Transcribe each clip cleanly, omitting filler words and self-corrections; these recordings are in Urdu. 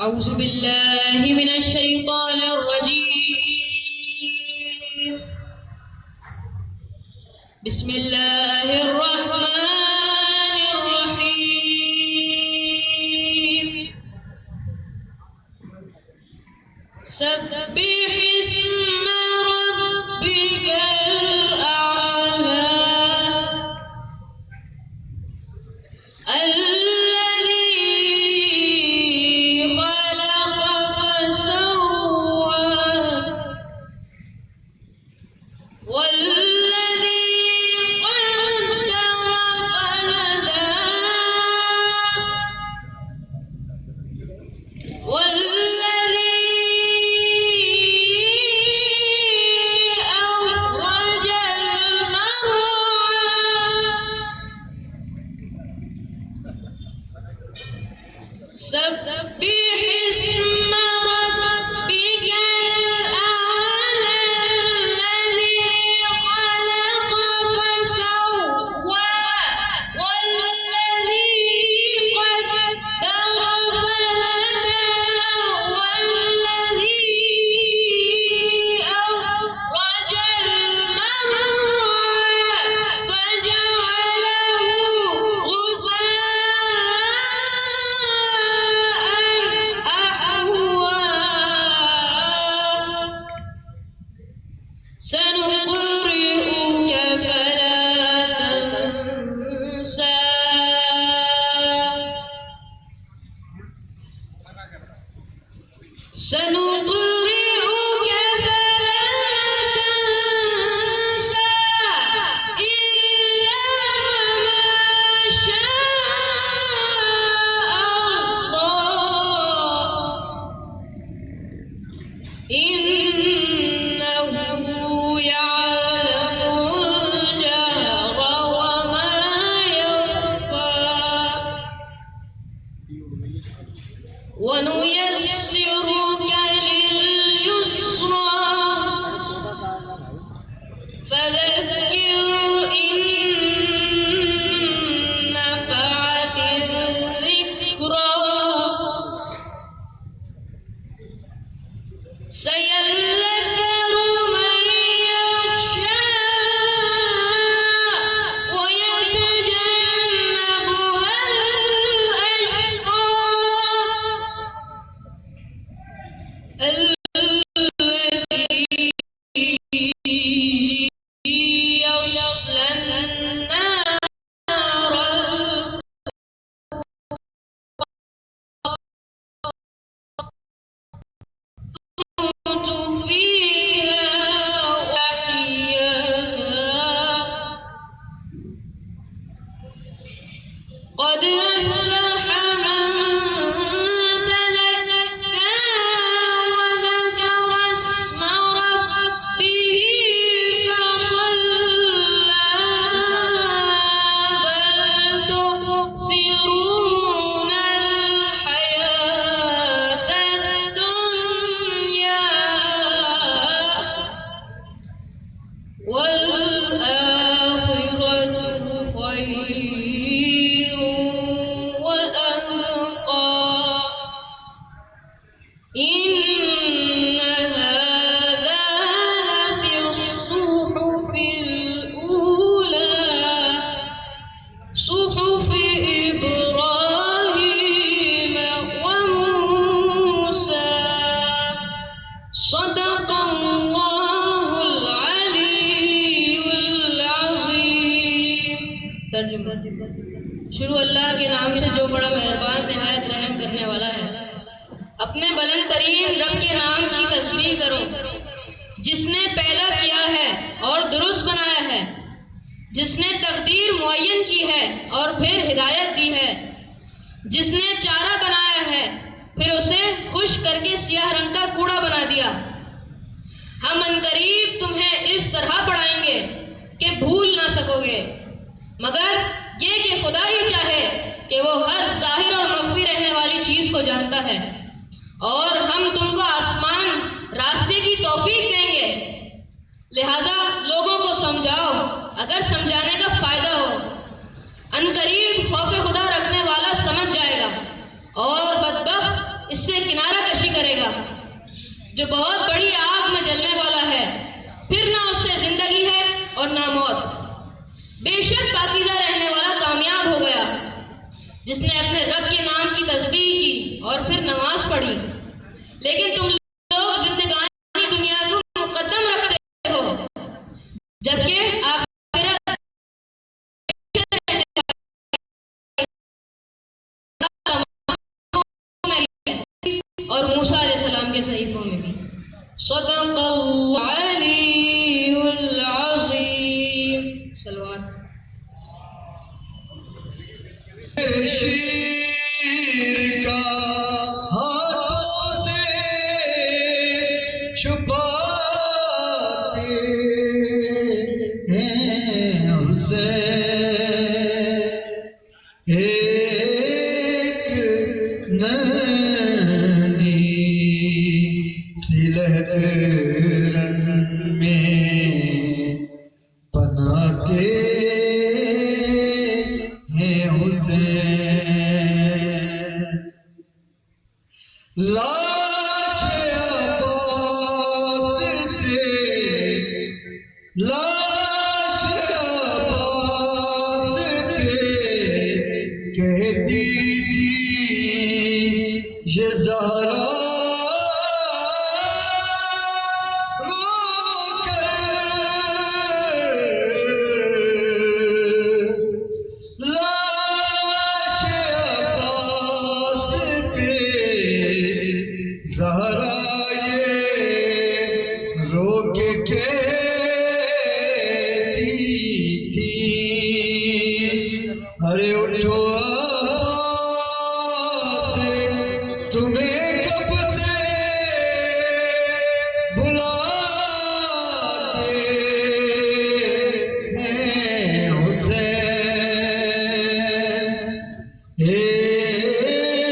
أعوذ بالله من الشيطان الرجيم. بسم الله الرحمن الرحيم. سبح اسم ربك الأعلى سبح اسم ربك الأعلى الذي خلق فسوى والذي قدر فهدى والذي أخرج المرعى فجعله سنقرئك فلا تنسى سنقرئك فلا تنسى إلا ما شاء الله إنه يعلم الجهر وما يخفى ونيسرك لليسرى فذكر إن نفعت الذكرى سيذكر من يخشى ويتجنبها الأشقى الذي يصلى النار قد أفلح من تزكى وذكر اسم ربه فصلى بل تؤثرون الحياة الدنيا والآخرة خير وأبقى إن هذا لفي الصحف الأولى صحف إبراهيم وموسى صدق الله العلي العظيم. ترجمہ شروع اللہ کے نام سے جو بڑا مہربان نہایت رحم کرنے والا ہے. اپنے بلند ترین رب کے نام کی تسبیح کرو جس نے پیدا کیا ہے اور درست بنایا ہے، جس نے تقدیر معین کی ہے اور پھر ہدایت دی ہے، جس نے چارہ بنایا ہے پھر اسے خشک کر کے سیاہ رنگ کا کوڑا بنا دیا. ہم عنقریب تمہیں اس طرح پڑھائیں گے کہ بھول نہ سکو گے، مگر یہ کہ خدا ہی چاہے کہ وہ ہر ظاہر اور مخفی رہنے والی چیز کو جانتا ہے. اور ہم تم کو آسمان راستے کی توفیق دیں گے، لہٰذا لوگوں کو سمجھاؤ اگر سمجھانے کا فائدہ ہو. عنقریب خوف خدا رکھنے والا سمجھ جائے گا اور بدبخت اس سے کنارہ جس نے اپنے رب کے نام کی تسبیح کی اور پھر نماز پڑھی، لیکن تم لوگ زندگانی دنیا کو مقدم رکھتے ہو، جبکہ آخرت اور موسیٰ علیہ السلام کے صحیفوں میں بھی۔ صدق العلی العظیم۔ صلوات۔ شیر کا ہاتھوں سے چھپاتے ہیں اسے، ایک ننھی سی لہرن میں بناتے ہیں اسے، لاش عباس سے، لاش عباس پہ کہتی تھی یہ زہرا رو کر، لاش عباس پہ زہرا یہ رو کے کہتی تھی ارے اٹھو عباس، تمہیں کب سے بلاتے ہیں حسین، ایک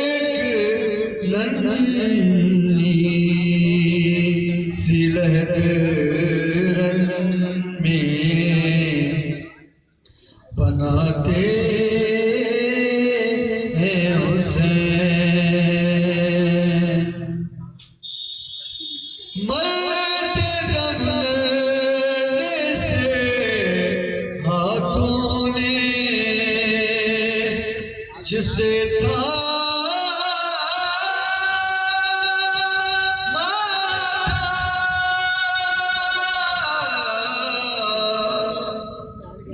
ننھی سی لہرن میں بناتے ہیں حسین، مرتے دم لڑنے سے ہاتھوں نے جسے تھا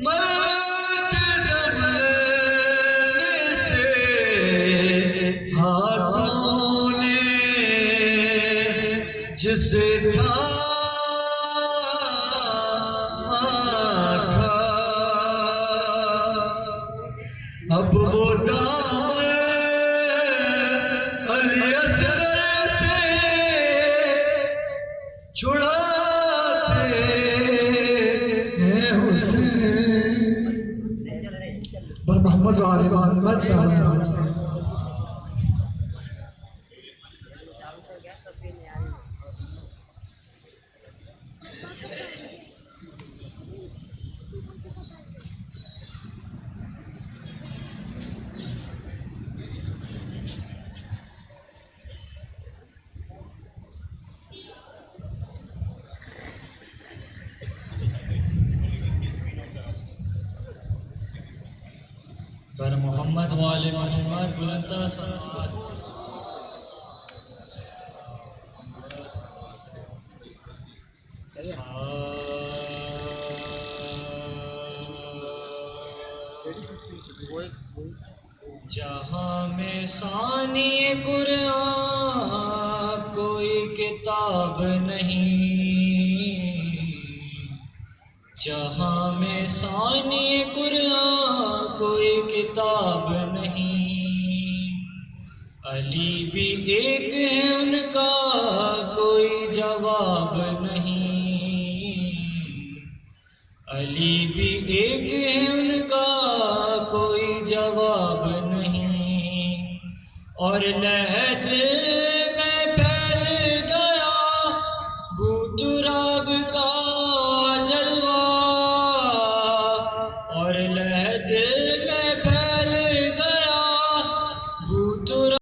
مرتے دم لڑنے سے ہاتھوں نے جسے تھا تھا، اب وہ دامن علی اصغر سے چھڑاتے ہیں حسین، بر محمد و آل محمد صلی اللہ علیہ وسلم۔ بر محمد و آل محمد بلندتر صلوات۔ جہاں میں ثانی قرآن کوئی کتاب نہیں، جہاں میں ثانی قرآن کوئی کتاب نہیں، علی بھی ایک ہے ان کا کوئی جواب نہیں، علی بھی ایک ہے ان کا کوئی جواب نہیں، اور لہد میں پھیل گیا بو تراب کا جلوہ، اور لہد میں پھیل گیا بو تراب،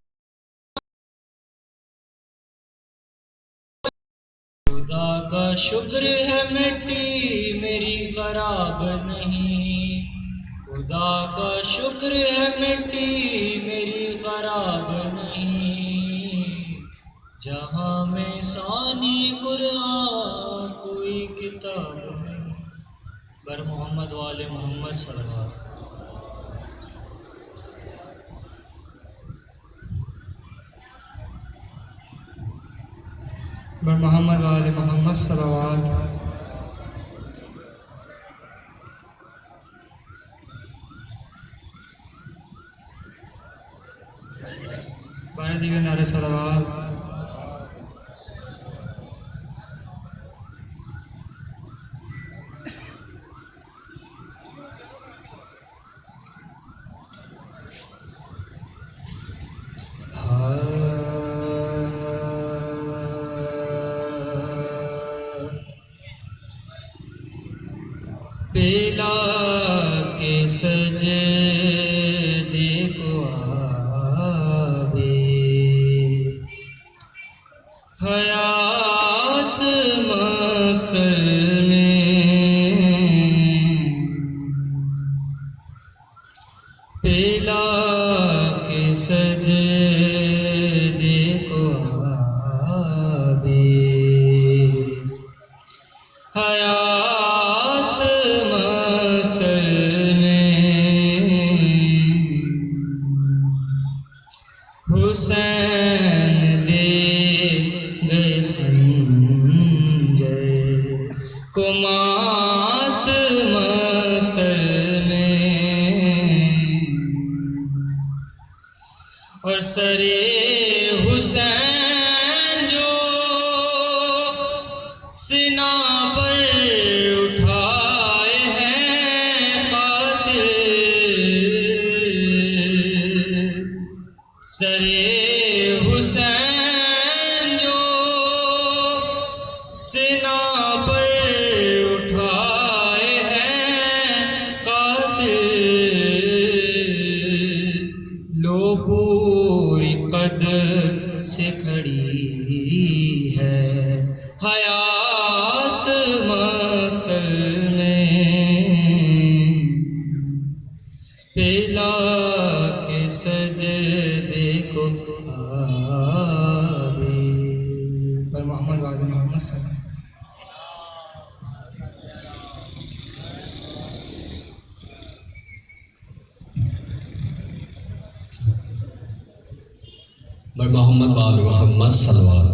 خدا کا شکر ہے مٹی میری خراب نہیں، خدا کا شکر ہے مٹی لسانی قرآن کوئی کتاب نہیں بر محمد وال محمد صلوات بر محمد وآل محمد صلوات بارہ دیگر نعرے صلوات پیلا کے سجدے کو آبے حیات مقتل میں پیلا کے سجدے کو آبے حیات حسین دے گئے خنجر کو ماتم مقتل میں اور سرے حسین جو سینہ پر اٹھائے ہیں قاتل سرے حسین جو سینہ پر اٹھائے ہیں قاتل لو پوری قد سے کھڑی ہے حیات مقتل میں پیلا کے سجدے کو آبے بر محمد وآل محمد صلوات بر محمد وآل محمد صلوات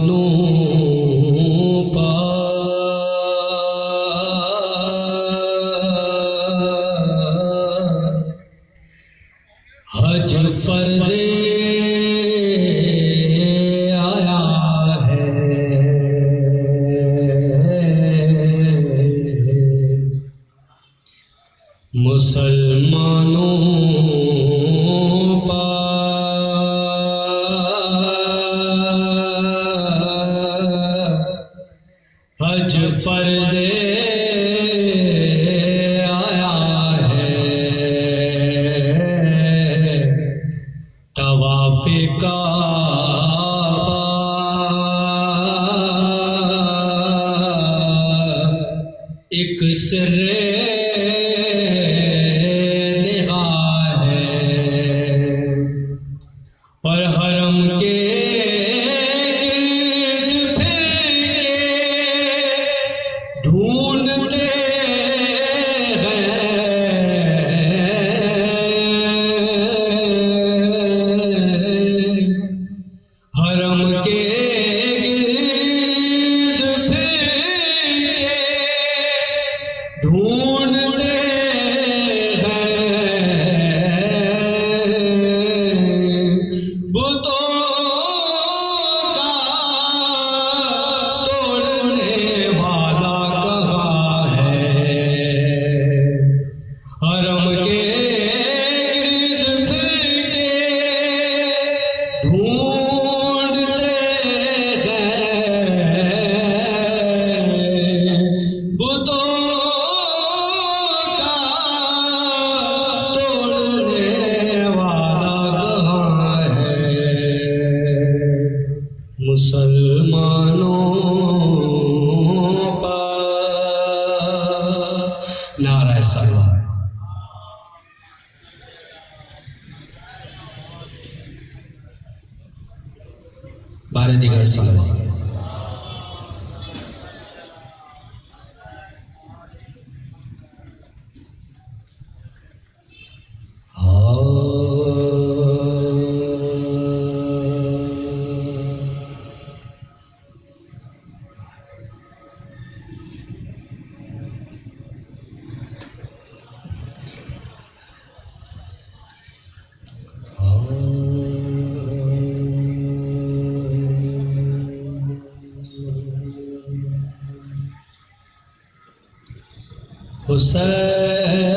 مسلمانوں پر حج فرض آیا ہے مسلمانوں پر حج فرض آیا ہے طواف کعبہ ایک سر نہا ہے اور حرم کے ڈھونڈتے ہیں حرم کے گرد پھر کے ڈھونڈتے بار دیگر صلوات. حسین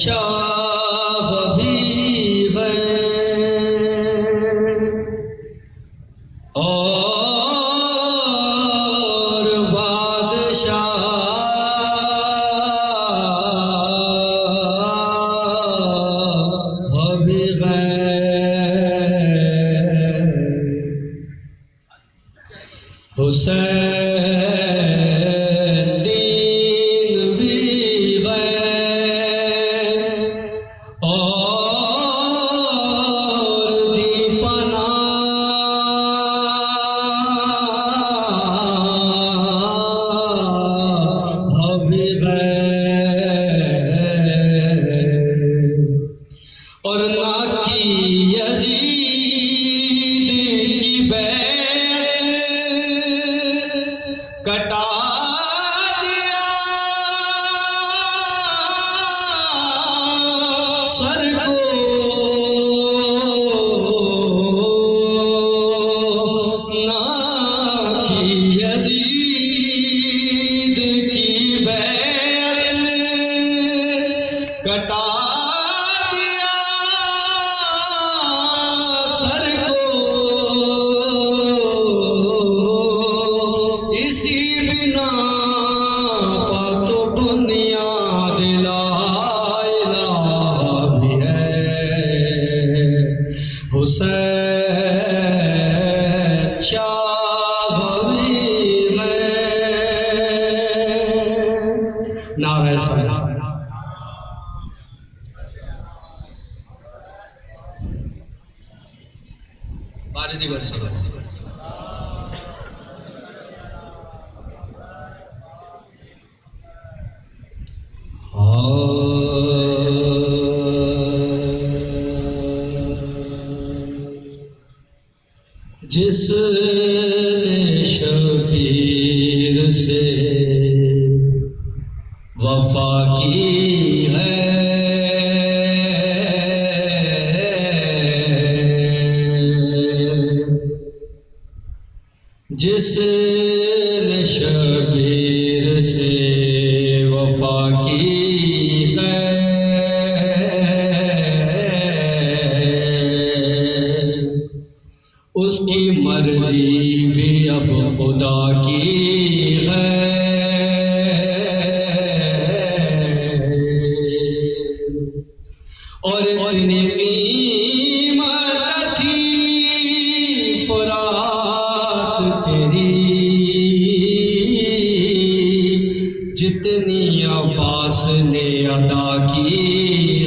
شاہ بھی ہیں اور بادشاہ بھی ہیں. حسین دین بھی ہے اور دیپنا بھی ہے اور نہ کی یزید کی بیعت کٹا دیا سر کو نہ کی یزید کی بیعت کٹا دیا سر کو اسی بنا پا تو بنیاد لا الہ بھی ہے. حسین شاہ بھی میں نعرہ صلوات. بار دیگر صلوات. جس نے شبیر سے وفا کی ہے جس نے شبیر سے وفا کی ہے اس کی مرضی بھی اب خدا کی ہے. اور اتنی قیمت تھی فرات تیری جتنی عباس نے ادا کی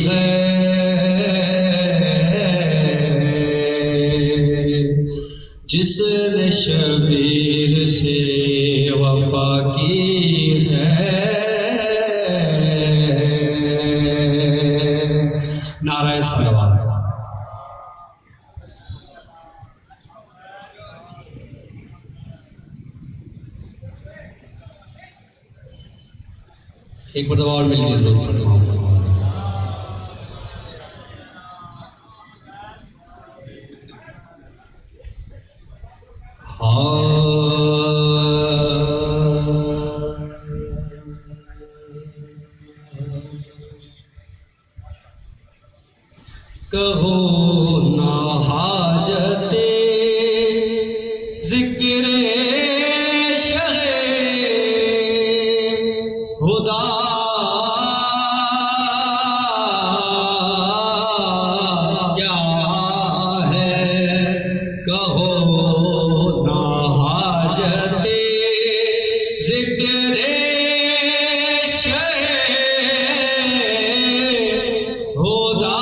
ہے. جس نے شبیر سے وفا کی ہے. نعرہ صلوات. ایک مرتبہ اور مل گئی ضرورت پڑ. کہو نہ حاجت ذکر شہ خدا کیا ہے. کہو نہ حاجت ذکر شہ خدا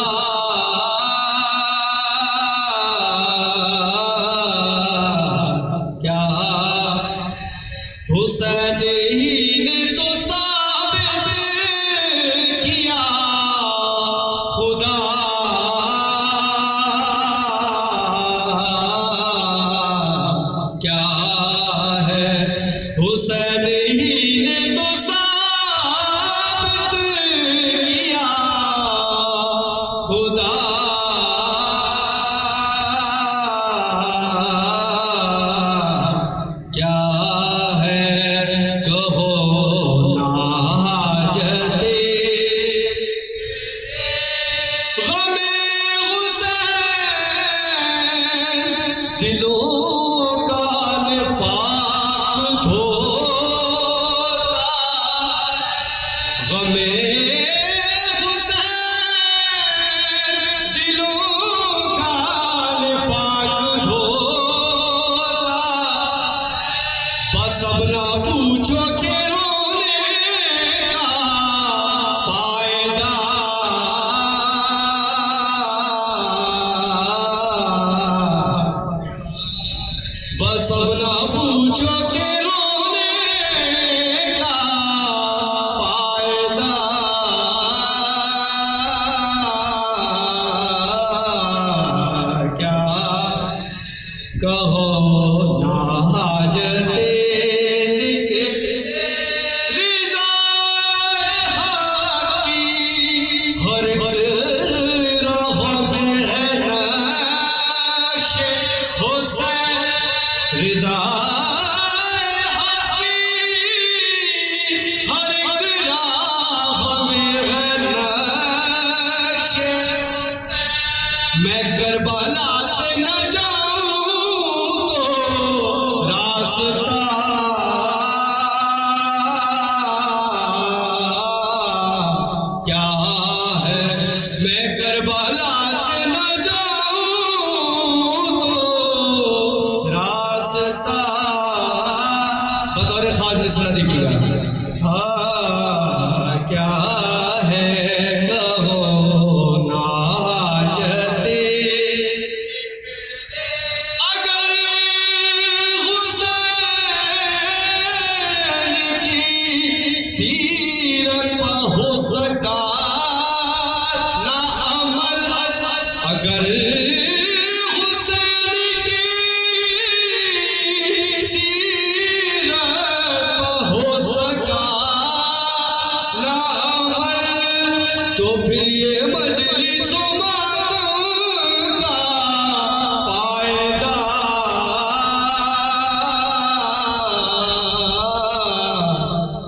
خدا کیا ہے کہو نا حاجتے غم حسین دلوں کا نفاق دھوتا غم حسین دلوں کا نفاق دھوتا بس اب نہ پوچھو کہ رونے کا فائدہ بس اب نہ پوچھو کہ رونے کا فائدہ کیا کہو نا حاجتے رضا حق کی ہر ایک راہ میں ہے نقش حسین رضا حق کی ہر ایک راہ میں ہے نقش میں کربلا سے نہ جاؤں تو راستہ کیا ہے میں کربلا سے نہ جاؤں تو راستہ بطور خاص مصرع دیکھیے گا ہاں کیا ہے کہو نا حاجتے اگر حسین کی سیرت پہ ہو سکا نا عمل اگر حسین کی سیرت پہ ہو سکا نا عمل تو پھر یہ مجلس و ماتم کا فائدہ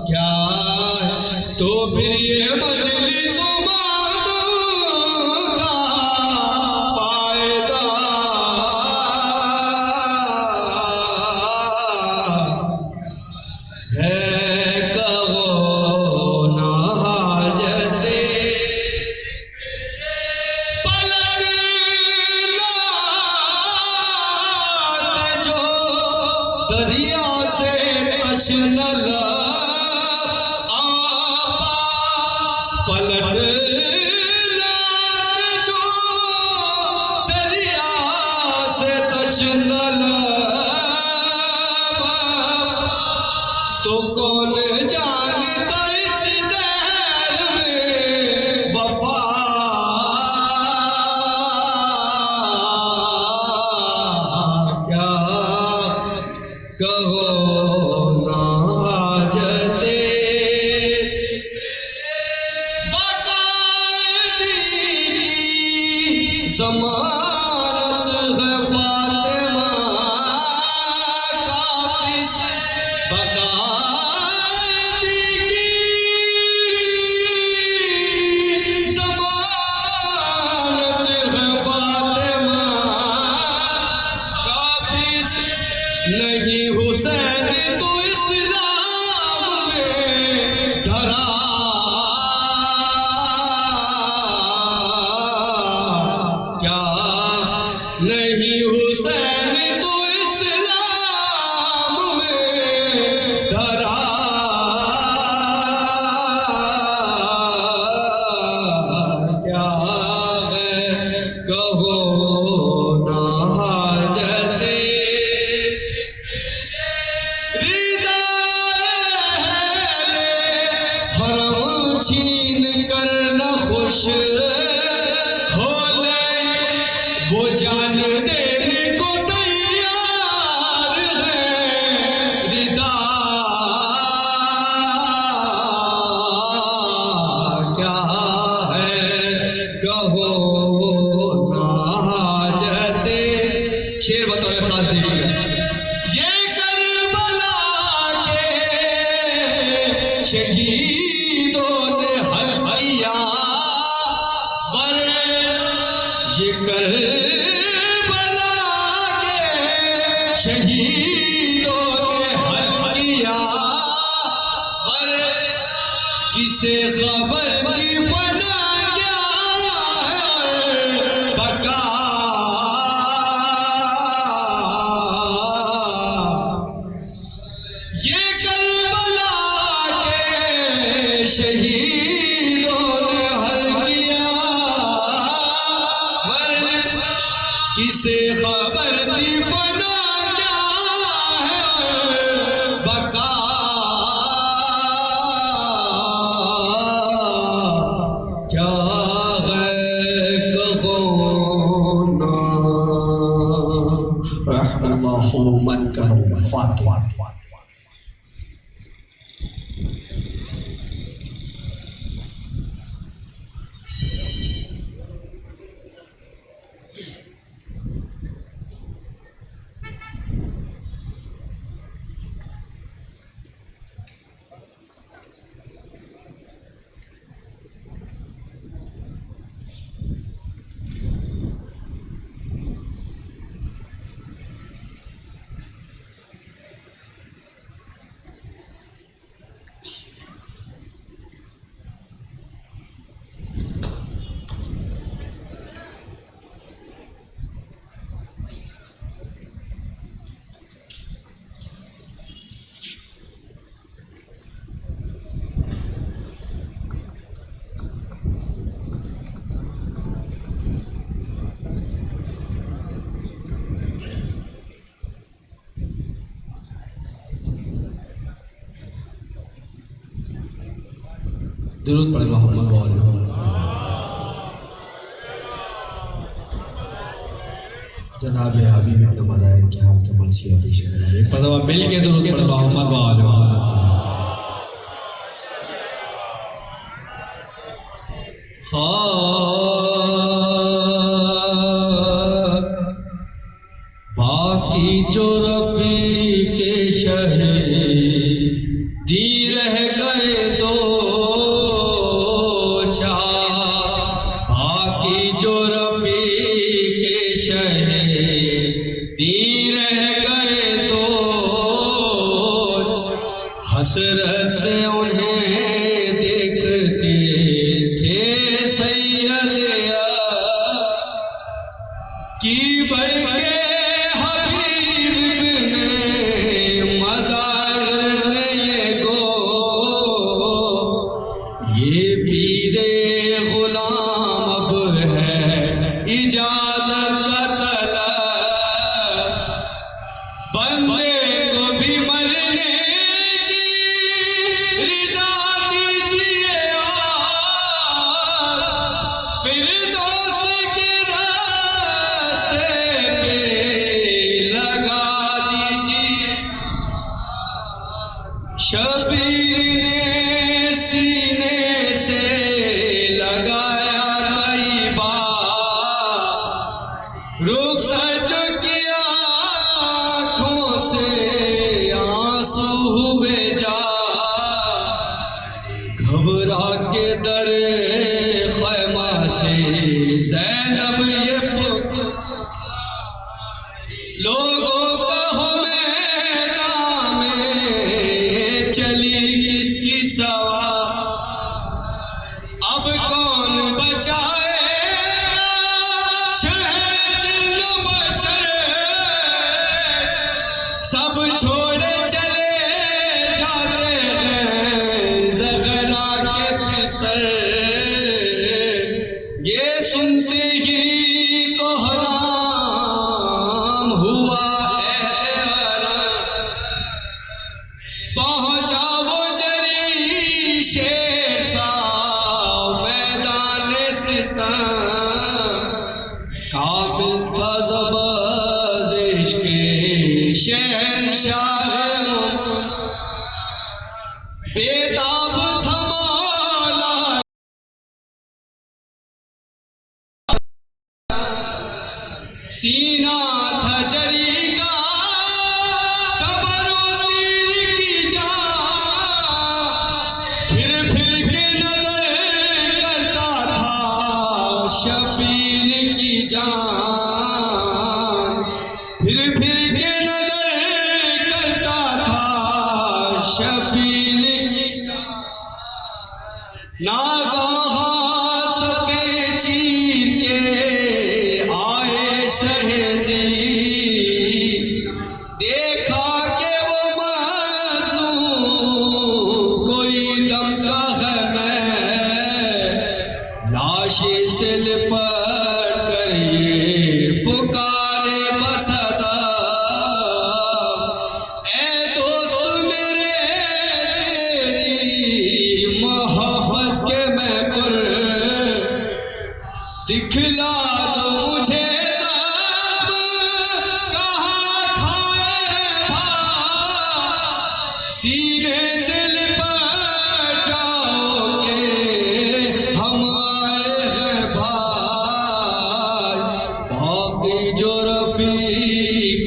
کیا ہے تو پھر یہ مجلس و ماتم کا فائدہ ہے کہو نا حاجتے پلٹ جو دریا سے اشنل آپا پلٹ جو دریا سے اشنل تو کون جانتا اس دہر میں وفا کیا کہو نا حاجتے باقاعدگی کی ضمانت ہے فاطمہ کا پس باقاعدگی کی ضمانت ہے فاطمہ کا پس نہیں حسین تو اسلام میں دھرا کیا نہیں حسین تو اسلام میں دھرا کیا ہے کہو نا حاجتے حرم چھین کر نہ خوش ہو لے وہ جان دینے کو تیار ہے ردا کیا ہے کہو نہ حاجت شیر بطور خاص دیکھیے گا یہ کربلا کے شہیدوں نے حل کیا یہ کربلا کے شہیدوں نے حل کیا کسے خبر تھی فنا کیا ہے بقا یہ کربلا کے شہیدوں نے حل کیا کسے خبر تھی فنا کیا ہے بقا کیا ہے کہوں نا رحم اللہ من کرم فاتحہ درود پڑھے محمد و آل محمد جناب حبیب ابن مظاہر کے حال کے مرسی و دیش ایک مرتبہ مل کے درود پڑھے محمد و آل محمد باقی جو رفیق شہیدی رہ گئے دو باقی جو رفیق شہیدی رہ گئے تو حسرت سے انہیں دیکھتے تھے سید کی بڑھ کے حبیب نے مظاہر نے یہ گو یہ پیر غلام اب ہے اجازت کا طلب بندے کو بھی مرنے کی رضا دیجیے فردوس کے راستے پہ لگا دیجیے شبیر نے سینے سے لگایا کئی بار رخصت کیا آنکھوں سے آنسو ہوئے جا گھبرا کے در خیمہ سے زینب یہ لوگوں کا میدان میں چلی کس کی سوا اب کون بچائے گا شہر جن بشر سب چھوڑے چلے جاتے ہیں زغرا کے قصر یہ سنتے ہی کوہرام ہوا پہنچا وہ جری شیر سا میدان ستم کامل تھا زبازش کے شہنشاہ بیتاب تھا مولا سینہ تھا جری کا قبر و تیر کی جا پھر کے نظر کرتا تھا شبیر کی جان پھر کے نظر کرتا تھا شبیر کی ناگاہ صفے چیر کے آئے شہزی دیکھا کہ وہ مظلوم کوئی دم کا ہے میں لاش سے لپٹ کر یہ پکارے بصدا اے دوست میرے تیری محبت کے میں پر دکھلا دو مجھے زخم کہاں کھائے بھا سینے سے لپٹ جاؤ کہ ہم آئے ہیں بھائی باقی جو رفیق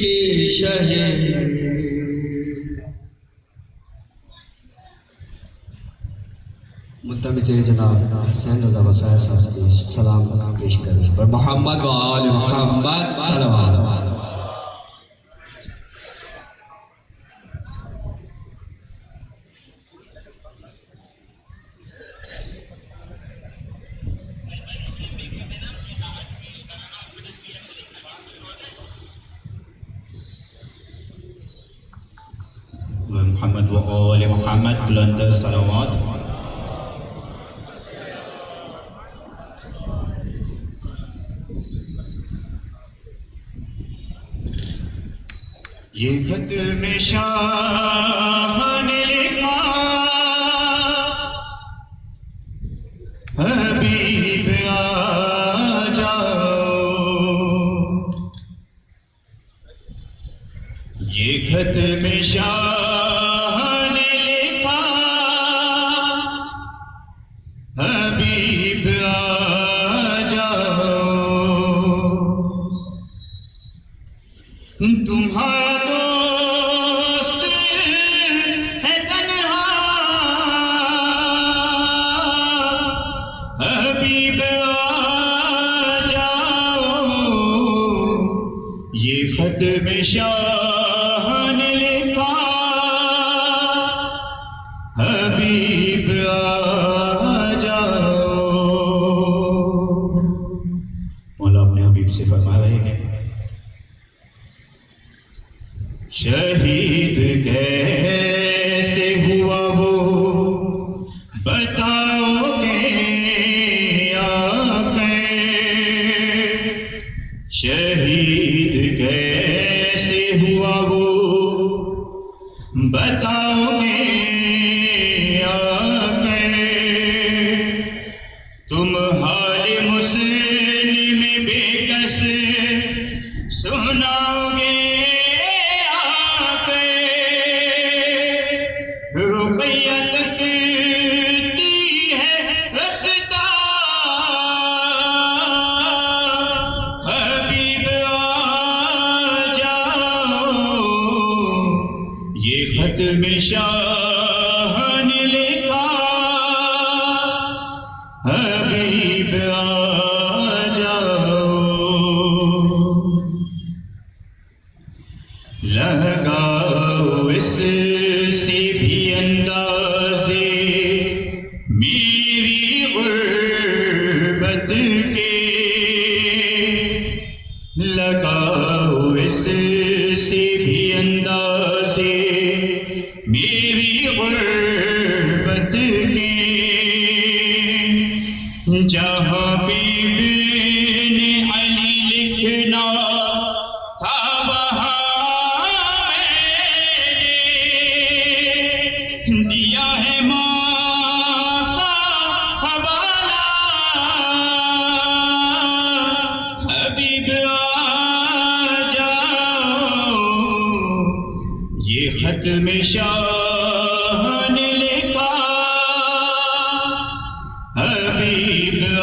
شہید متمز جناب حسین رضا وسائل صاحب کے سلام پیش کریں پر محمد و آل محمد صلوات محمد و آل محمد بلند صلوات یہ خط میں شاہ نے لکھا حبیب آ جاؤ یہ خط میں شاہ نے لکھا حبیب آ جاؤ تمہارا دوست ہے تنہا حبیب آ جاؤ یہ خط میں شاہ نے لکھا حبیب آ جاؤ مولا اپنے حبیب سے فرما رہے ہیں شہید کیسے ہوا وہ بتاؤ گے آقا شہید کیسے ہوا وہ بتاؤ گے آقا تم حال مسلم بے کس سناؤ گے خط میں شاہ نے لکھا حبیب آ جاؤ لگاؤ اس سے بھی اندازے میری غربت کے لگاؤ اس سے بھی اندازے میری غربت کے جہاں بی بی نے علی لکھنا تھا وہاں میں نے دیا ہے ماں کا حوالہ حبیب آ جاؤ یہ خط میں شاہ نے لکھا حبیب آ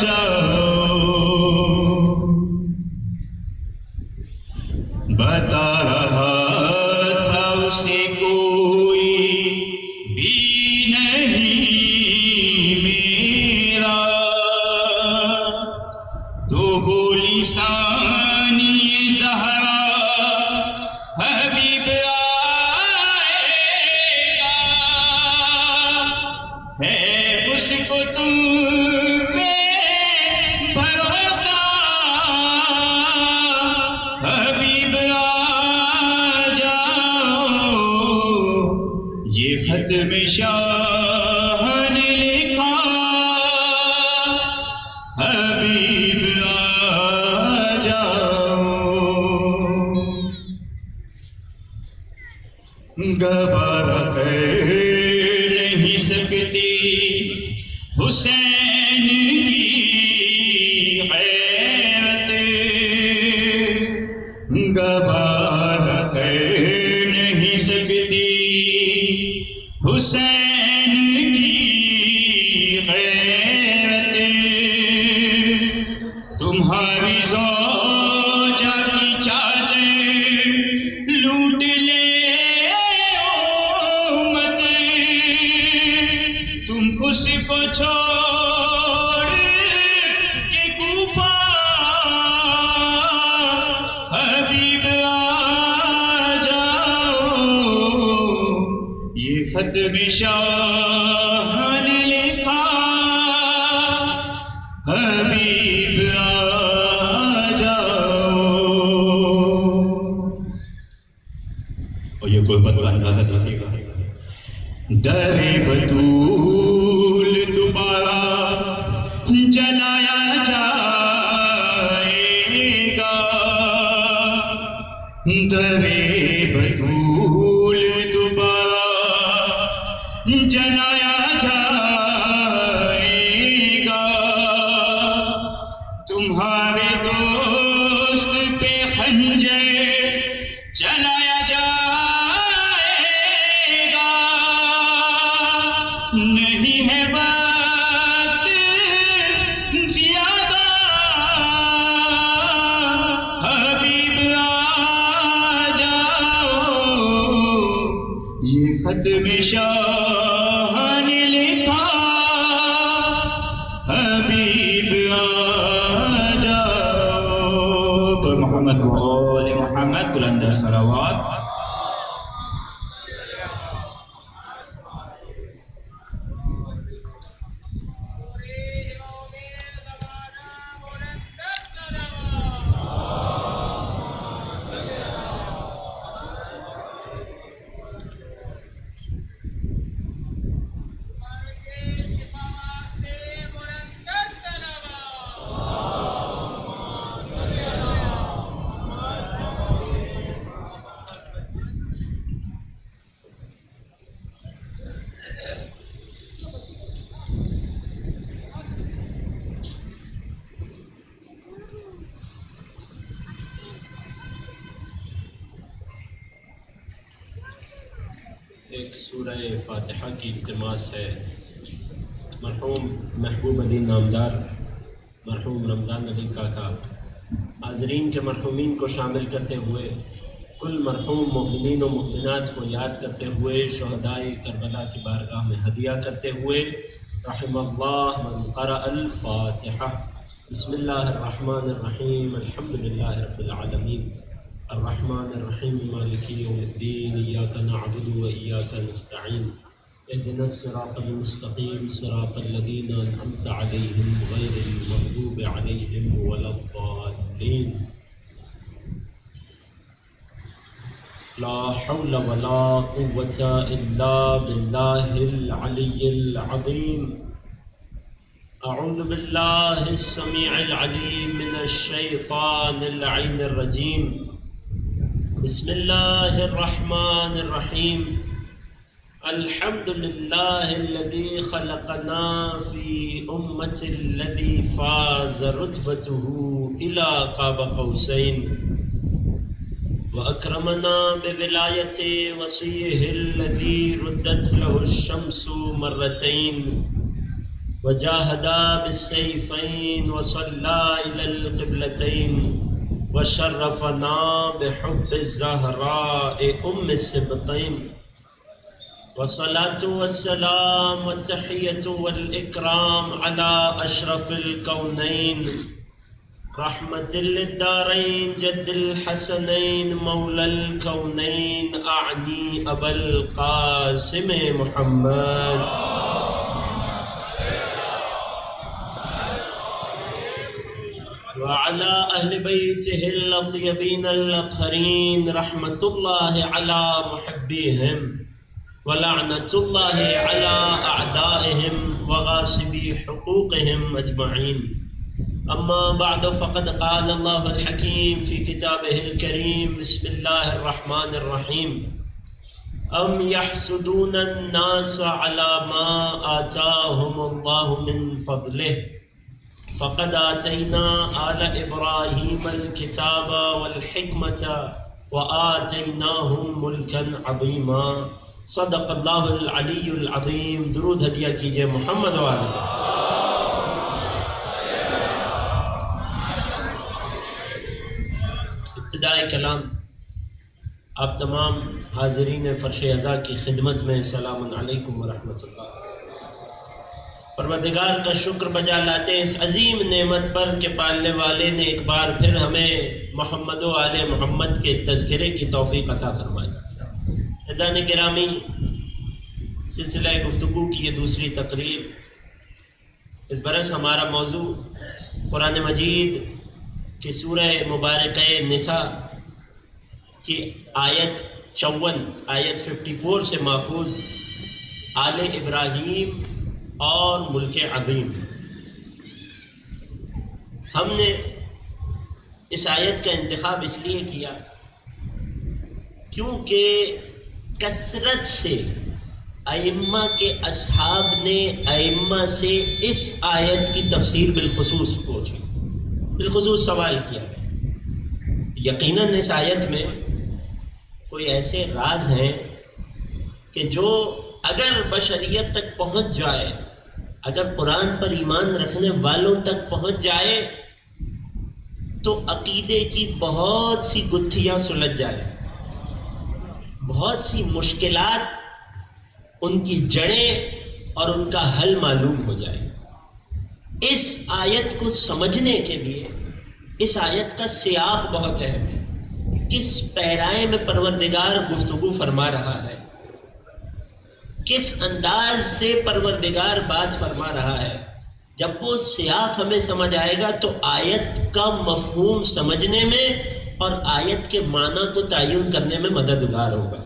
جاؤ تو بولی ثانی زہرا حبیب آئے گا، ہے اس کو تم پہ بھروسہ، حبیب آ جاؤ، یہ ختم شاہ نے لکھا، حبیب آ جاؤ، گوارا کر نہیں سکتی حسین کی غیرت، گوارا کر نہیں سکتی حسین کی غیرت، تمہاری زوجہ کی چادر لوٹ لے امت، تم اس کو چھوڑ کے کوفہ، حبیب آ جاؤ، یہ ختم شاہ نے لکھا، حبیب آ جاؤ، اور یہ غربت کا اندازہ دیکھیے گا، در بطول دوبارہ جلایا جائے گا، در بطول دوبارہ جلایا جائے گا، تمہارے دوست پہ خنجر چلایا جائے گا، نہیں ہے وقت زیادہ، حبیب آ جاؤ، یہ ختم شاہ نے لکھا، حبیب آ جاؤ، تو محمد و آل محمد بلندر صلوات۔ ایک سورہ فاتحہ کی التماس ہے، مرحوم محبوب علی نامدار، مرحوم رمضان علی کاکا، حاضرین کے مرحومین کو شامل کرتے ہوئے، کل مرحوم مومنین و مومنات کو یاد کرتے ہوئے، شہدائے کربلا کی بارگاہ میں ہدیہ کرتے ہوئے، رحم اللہ من قرأ الفاتحہ۔ بسم اللہ الرحمن الرحیم، الحمدللہ رب العالمین، الرحمن الرحیم مالک یوم الدین، ایاک نعبد و ایاک نستعین، اهدنا الصراط المستقیم صراط الذین انعمت علیہم غیر المغضوب علیہم ولا الضالین۔ لا حول ولا قوة الا باللہ العلی العظیم۔ اعوذ باللہ السمیع العلیم من الشیطان اللعین الرجیم۔ بسم اللہ الرحمن الرحیم۔ الحمد للہ الذی خلقنا فی امة الذی فاز رتبته الى قاب قوسین، وأكرمنا بولاية وصيه الذي ردت له الشمس مرتين، وجاهد بالسيفين وصلى إلى القبلتين، وشرفنا بحب الزهراء أم السبطين، والصلاة والسلام والتحية والإكرام على أشرف الكونين رحمة للدارين جد الحسنين مولى الكونين أعني أبا القاسم محمد وعلى أهل بيته الأطيبين الأطهرين رحمة الله على محبيهم ولعنة الله على أعدائهم وغاصبي حقوقهم أجمعين. أما بعد فقد قال الله الحكيم في كتابه الكريم بسم الله الرحمن الرحيم أم يحسدون الناس على ما آتاهم الله من فضله فقد آتينا آل إبراهيم الكتاب والحكمة وآتيناهم ملكا عظيما. صدق اللہ العلی العظیم. درود ہدیہ کیجئے محمد و آلہ. ابتدائی کلام آپ تمام حاضرین فرش ازا کی خدمت میں سلام علیکم ورحمۃ اللہ. پروردگار کا شکر بجا لاتے ہیں اس عظیم نعمت پر کہ پالنے والے نے ایک بار پھر ہمیں محمد و آل محمد کے تذکرے کی توفیق عطا فرمائی. عزیزان گرامی، سلسلہ گفتگو کی یہ دوسری تقریر. اس برس ہمارا موضوع قرآن مجید کی سورہ مبارکہ نساء کی آیت 54 آیت 54 سے ماخوذ آل ابراہیم اور ملک عظیم. ہم نے اس آیت کا انتخاب اس لیے کیا کیونکہ کثرت سے ائمہ کے اصحاب نے ائمہ سے اس آیت کی تفسیر بالخصوص پوچھی، بالخصوص سوال کیا. یقیناً اس آیت میں کوئی ایسے راز ہیں کہ جو اگر بشریت تک پہنچ جائے، اگر قرآن پر ایمان رکھنے والوں تک پہنچ جائے تو عقیدے کی بہت سی گتھیاں سلجھ جائیں، بہت سی مشکلات ان کی جڑیں اور ان کا حل معلوم ہو جائے. اس آیت کو سمجھنے کے لیے اس آیت کا سیاق بہت اہم ہے. کس پیرائے میں پروردگار گفتگو فرما رہا ہے، کس انداز سے پروردگار بات فرما رہا ہے. جب وہ سیاق ہمیں سمجھ آئے گا تو آیت کا مفہوم سمجھنے میں اور آیت کے معنی کو تعین کرنے میں مددگار ہوگا.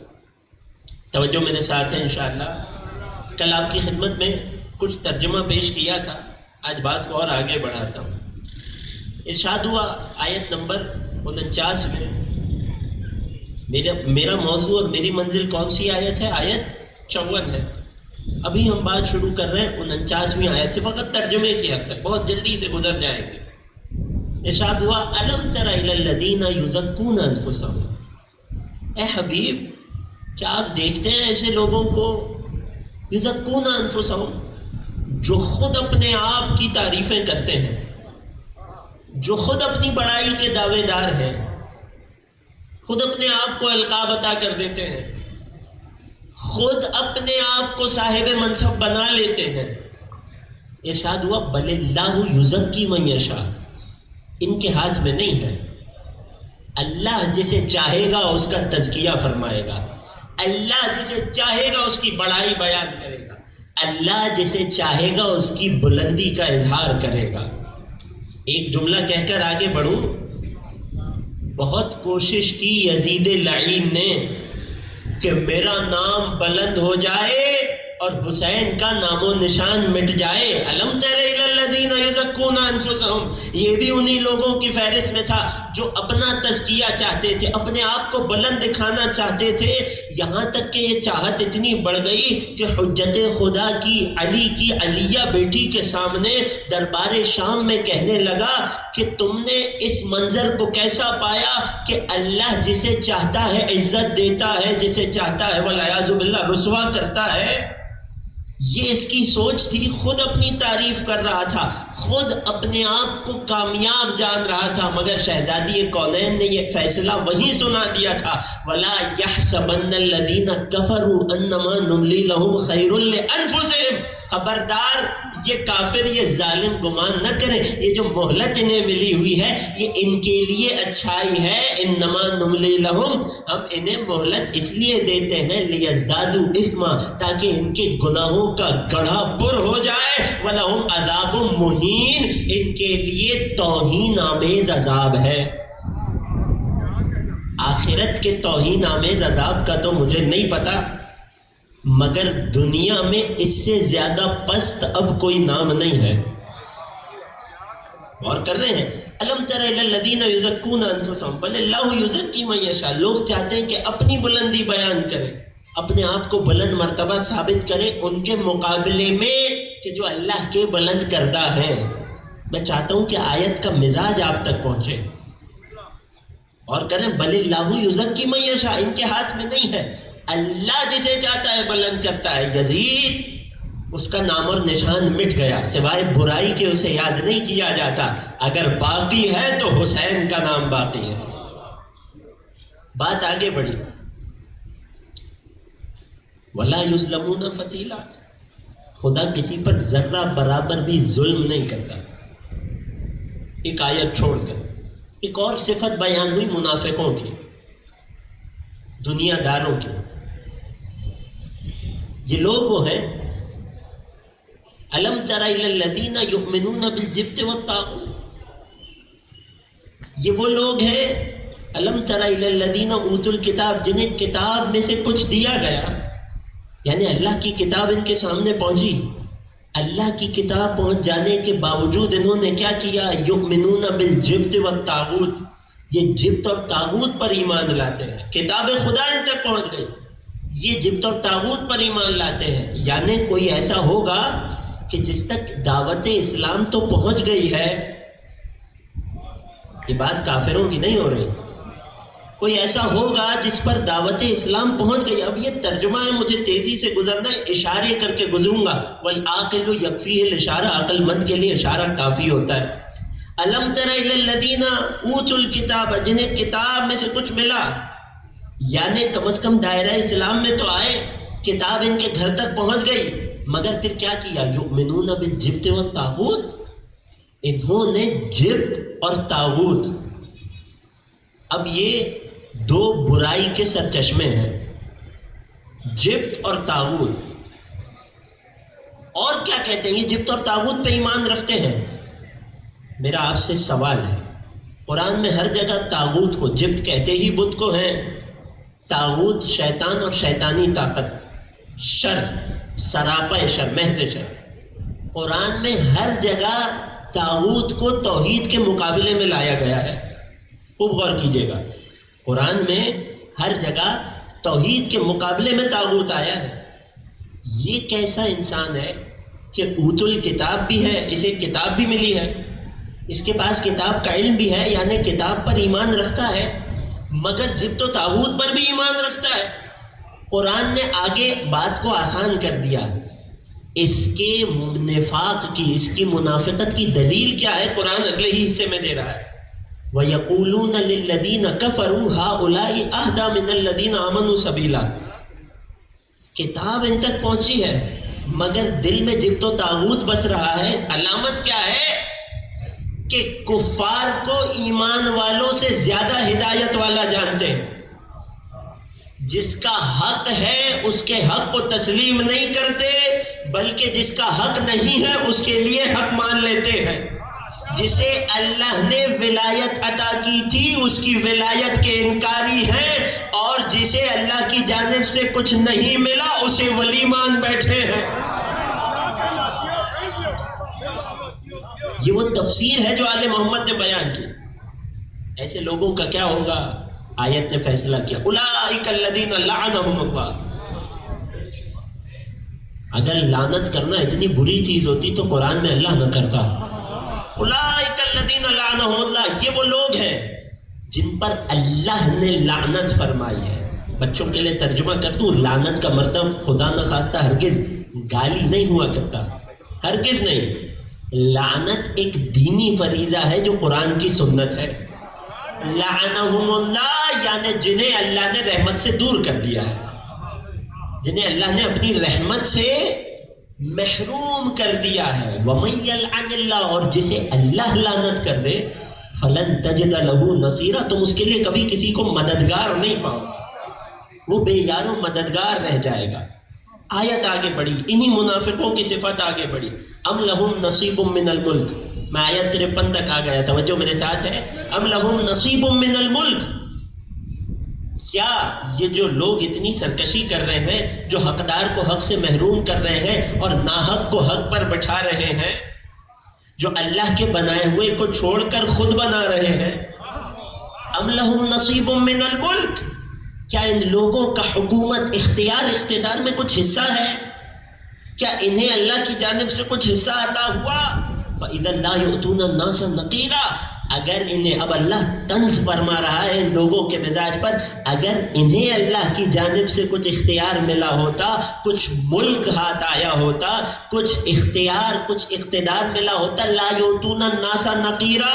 توجہ میرے ساتھ ہے انشاءاللہ. کل آپ کی خدمت میں کچھ ترجمہ پیش کیا تھا، آج بات کو اور آگے بڑھاتا ہوں. ارشاد ہوا آیت نمبر 49 میں. میرا موضوع اور میری منزل کون سی آیت ہے؟ آیت 54 ہے. ابھی ہم بات شروع کر رہے ہیں 49ویں آیت سے، فقط ترجمے کی حد تک، بہت جلدی سے گزر جائیں گے. ارشاد ہوا الم تر الی الذین یزکون انفسہم. اے حبیب، کیا آپ دیکھتے ہیں ایسے لوگوں کو یزکون انفسہم جو خود اپنے آپ کی تعریفیں کرتے ہیں، جو خود اپنی بڑائی کے دعوے دار ہیں، خود اپنے آپ کو القاب عطا کر دیتے ہیں، خود اپنے آپ کو صاحب منصب بنا لیتے ہیں. ارشاد ہوا بل اللہ یزکی من یشاء. ان کے ہاتھ میں نہیں ہے. اللہ جسے چاہے گا اس کا تزکیہ فرمائے گا، اللہ جسے چاہے گا اس کی بڑائی بیان کرے گا، اللہ جسے چاہے گا اس کی بلندی کا اظہار کرے گا. ایک جملہ کہہ کر آگے بڑھوں. بہت کوشش کی یزید لعین نے کہ میرا نام بلند ہو جائے اور حسین کا نام و نشان مٹ جائے. الم تر الی الذین یزکون انفسہم، یہ بھی انہی لوگوں کی فہرست میں تھا جو اپنا تزکیہ چاہتے تھے، اپنے آپ کو بلند دکھانا چاہتے تھے. یہاں تک کہ یہ چاہت اتنی بڑھ گئی کہ حجت خدا کی علی کی علیہ بیٹی کے سامنے دربار شام میں کہنے لگا کہ تم نے اس منظر کو کیسا پایا کہ اللہ جسے چاہتا ہے عزت دیتا ہے، جسے چاہتا ہے والعیاذ باللہ رسوا کرتا ہے. یہ اس کی سوچ تھی. خود اپنی تعریف کر رہا تھا، خود اپنے آپ کو کامیاب جان رہا تھا، مگر شہزادی کونین نے یہ فیصلہ وہی سنا دیا تھا وَلَا يَحْسَبَنَّ الَّذِينَ كَفَرُوا أَنَّمَا نُمْلِي لَهُمْ خَيْرٌ لِأَنفُسِهِمْ خبردار یہ کافر یہ ظالم گمان نہ کریں، یہ جو مہلت انہیں ملی ہوئی ہے یہ ان کے لیے اچھائی ہے. انما نملی لہم، ہم انہیں مہلت اس لیے دیتے ہیں لیزدادوا اثما، تاکہ ان کے گناہوں کا گڑھا پر ہو جائے. ولہم عذاب مہین، ان کے لیے توہین آمیز عذاب ہے. آخرت کے توہین آمیز عذاب کا تو مجھے نہیں پتا، مگر دنیا میں اس سے زیادہ پست اب کوئی نام نہیں ہے. غور کر رہے ہیں؟ الم تر الی الذین یزکون انفسہم بل اللہ یزکی من یشاء. لوگ چاہتے ہیں کہ اپنی بلندی بیان کریں، اپنے آپ کو بلند مرتبہ ثابت کریں ان کے مقابلے میں کہ جو اللہ کے بلند کردہ ہیں. میں چاہتا ہوں کہ آیت کا مزاج آپ تک پہنچے. اور کریں بل اللہ یزکی من یشاء، ان کے ہاتھ میں نہیں ہے. اللہ جسے چاہتا ہے بلند کرتا ہے. یزید اس کا نام اور نشان مٹ گیا، سوائے برائی کے اسے یاد نہیں کیا جاتا. اگر باقی ہے تو حسین کا نام باقی ہے. بات آگے بڑھی. ولا یظلمون فتیلا، خدا کسی پر ذرہ برابر بھی ظلم نہیں کرتا. ایک آیت چھوڑ کر ایک اور صفت بیان ہوئی منافقوں کی، دنیا داروں کی. یہ لوگ وہ ہیں الم تر الی الذین یؤمنون بالجبت والطاغوت. یہ وہ لوگ ہیں الم تر الی الذین اوتوا الکتاب، جنہیں کتاب میں سے کچھ دیا گیا، یعنی اللہ کی کتاب ان کے سامنے پہنچی. اللہ کی کتاب پہنچ جانے کے باوجود انہوں نے کیا کیا؟ یؤمنون بالجبت والطاغوت، یہ جبت اور طاغوت پر ایمان لاتے ہیں. کتاب خدا ان تک پہنچ گئی، یہ جبت اور طاغوت پر ایمان لاتے ہیں. یعنی کوئی ایسا ہوگا کہ جس تک دعوت اسلام تو پہنچ گئی ہے، یہ بات کافروں کی نہیں ہو رہی، کوئی ایسا ہوگا جس پر دعوت اسلام پہنچ گئی. اب یہ ترجمہ ہے، مجھے تیزی سے گزرنا ہے، اشارے کر کے گزروں گا. والعاقل یکفیہ الاشارہ، عقل مند کے لیے اشارہ کافی ہوتا ہے. الم تر الی الذین اوتوا الکتاب، جنہیں کتاب میں سے کچھ ملا، یعنی کم از کم دائرہ اسلام میں تو آئے، کتاب ان کے گھر تک پہنچ گئی، مگر پھر کیا کیا؟ یؤمنون بالجبت والطاغوت، انہوں نے جبت اور طاغوت. اب یہ دو برائی کے سرچشمے ہیں، جبت اور طاغوت. اور کیا کہتے ہیں؟ یہ جبت اور طاغوت پہ ایمان رکھتے ہیں. میرا آپ سے سوال ہے، قرآن میں ہر جگہ طاغوت کو، جبت کہتے ہی بت کو ہیں، طاغوت شیطان اور شیطانی طاقت، شر، سراپا شر، محض شر. قرآن میں ہر جگہ طاغوت کو توحید کے مقابلے میں لایا گیا ہے. خوب غور کیجیے گا، قرآن میں ہر جگہ توحید کے مقابلے میں طاغوت آیا ہے. یہ کیسا انسان ہے کہ اوت الکتاب بھی ہے، اسے کتاب بھی ملی ہے، اس کے پاس کتاب کا علم بھی ہے، یعنی کتاب پر ایمان رکھتا ہے، مگر جبت و طاغوت پر بھی ایمان رکھتا ہے. قرآن نے آگے بات کو آسان کر دیا. اس کے نفاق کی، اس کی منافقت کی دلیل کیا ہے؟ قرآن اگلے ہی حصے میں دے رہا ہے. وَيَقُولُونَ لِلَّذِينَ كَفَرُوا هَؤُلَاءِ أَهْدَىٰ مِنَ الَّذِينَ آمَنُوا سَبِيلًا. کتاب ان تک پہنچی ہے مگر دل میں جبت و طاغوت بس رہا ہے. علامت کیا ہے؟ کہ کفار کو ایمان والوں سے زیادہ ہدایت والا جانتے ہیں. جس کا حق ہے اس کے حق کو تسلیم نہیں کرتے، بلکہ جس کا حق نہیں ہے اس کے لیے حق مان لیتے ہیں. جسے اللہ نے ولایت عطا کی تھی اس کی ولایت کے انکاری ہیں، اور جسے اللہ کی جانب سے کچھ نہیں ملا اسے ولی مان بیٹھے ہیں. یہ وہ تفسیر ہے جو آل محمد نے بیان کی. ایسے لوگوں کا کیا ہوگا؟ آیت نے فیصلہ کیا اولئک الذین لعنہم اللہ. اگر لعنت کرنا اتنی بری چیز ہوتی تو قرآن میں اللہ نہ کرتا. اولئک الذین لعنہم اللہ، یہ وہ لوگ ہیں جن پر اللہ نے لعنت فرمائی ہے. بچوں کے لیے ترجمہ کر دوں، لعنت کا مطلب خدا نخواستہ ہرگز گالی نہیں ہوا کرتا، ہرگز نہیں. لعنت ایک دینی فریضہ ہے جو قرآن کی سنت ہے. لعنہم اللہ یعنی جنہیں اللہ نے رحمت سے دور کر دیا ہے، جنہیں اللہ نے اپنی رحمت سے محروم کر دیا ہے. وَمَن يَلْعَنِ اللَّهُ، اور جسے اللہ لعنت کر دے، فَلَن تَجِدَ لَهُ نَصِيرًا، تم اس کے لیے کبھی کسی کو مددگار نہیں پاؤ، وہ بے یار و مددگار رہ جائے گا. آیت آگے بڑھی، انہی منافقوں کی صفت آگے بڑھی. ام لہم نصیب من الملک، میں آیت 53 تک آ گیا، توجہ میرے ساتھ ہے. ام لہم نصیب من الملک، کیا یہ جو لوگ اتنی سرکشی کر رہے ہیں، جو حقدار کو حق سے محروم کر رہے ہیں اور ناحق کو حق پر بٹھا رہے ہیں، جو اللہ کے بنائے ہوئے کو چھوڑ کر خود بنا رہے ہیں، ام لہم نصیب من الملک، کیا ان لوگوں کا حکومت، اختیار، اقتدار میں کچھ حصہ ہے؟ کیا انہیں اللہ کی جانب سے کچھ حصہ عطا ہوا؟ فَإِذَا لَا يُؤْتُونَ النَّاسَ نَقِيرًا، اگر انہیں، اب اللہ طنز فرما رہا ہے ان لوگوں کے مزاج پر، اگر انہیں اللہ کی جانب سے کچھ اختیار ملا ہوتا، کچھ ملک ہاتھ آیا ہوتا، کچھ اختیار، کچھ اقتدار ملا ہوتا، لا یؤتون الناس نقیرا،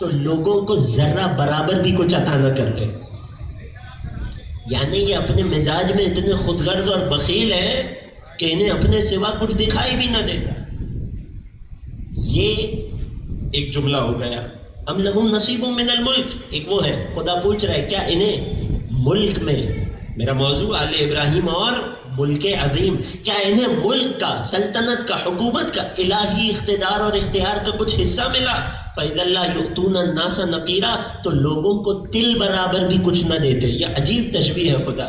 تو لوگوں کو ذرہ برابر بھی کچھ عطا نہ کرتے. یعنی یہ اپنے مزاج میں اتنے خود غرض اور بخیل ہیں کہ انہیں اپنے سوا کچھ دکھائی بھی نہ دیتا. یہ ایک جملہ ہو گیا. ام لہم نصیب من الملک، ایک وہ ہے، خدا پوچھ رہا ہے کیا انہیں ملک میں، میرا موضوع آل ابراہیم اور ملک عظیم، کیا انہیں ملک کا، سلطنت کا، حکومت کا، الہی اقتدار اور اختیار کا کچھ حصہ ملا؟ فَإِذَا لَا يُؤْتُونَ النَّاسَ نَقِيرًا، تو لوگوں کو تل برابر بھی کچھ نہ دیتے. یہ عجیب تشبیہ ہے. خدا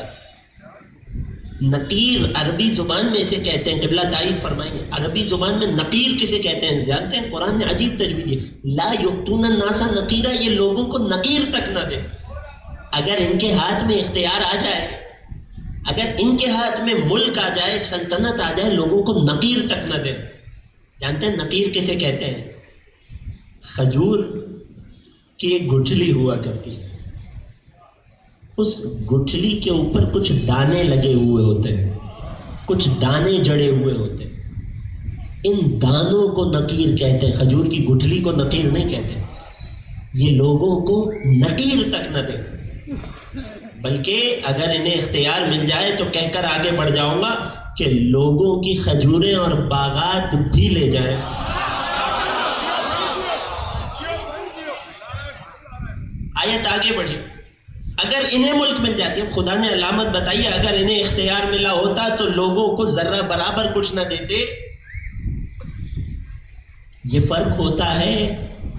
نقیر عربی زبان میں اسے کہتے ہیں، قبلہ تائید فرمائیں، عربی زبان میں نقیر کسے کہتے ہیں جانتے ہیں؟ قرآن نے عجیب تشبیہ دی. لا یؤتون الناس نقیرا، یہ لوگوں کو نقیر تک نہ دے. اگر ان کے ہاتھ میں اختیار آ جائے، اگر ان کے ہاتھ میں ملک آ جائے، سلطنت آ جائے، لوگوں کو نقیر تک نہ دے. جانتے ہیں نقیر کسے کہتے ہیں؟ کھجور کی ایک گٹھلی ہوا کرتی ہے، اس گٹھلی کے اوپر کچھ دانے لگے ہوئے ہوتے ہیں، کچھ دانے جڑے ہوئے ہوتے ہیں. ان دانوں کو نقیر کہتے ہیں، کھجور کی گٹھلی کو نقیر نہیں کہتے. یہ لوگوں کو نقیر تک نہ دے، بلکہ اگر انہیں اختیار مل جائے تو کہہ کر آگے بڑھ جاؤں گا کہ لوگوں کی کھجوریں اور باغات بھی لے جائیں. آیت آگے بڑھی. اگر انہیں ملک مل جاتی، اب خدا نے علامت بتائی ہے، اگر انہیں اختیار ملا ہوتا تو لوگوں کو ذرہ برابر کچھ نہ دیتے. یہ فرق ہوتا ہے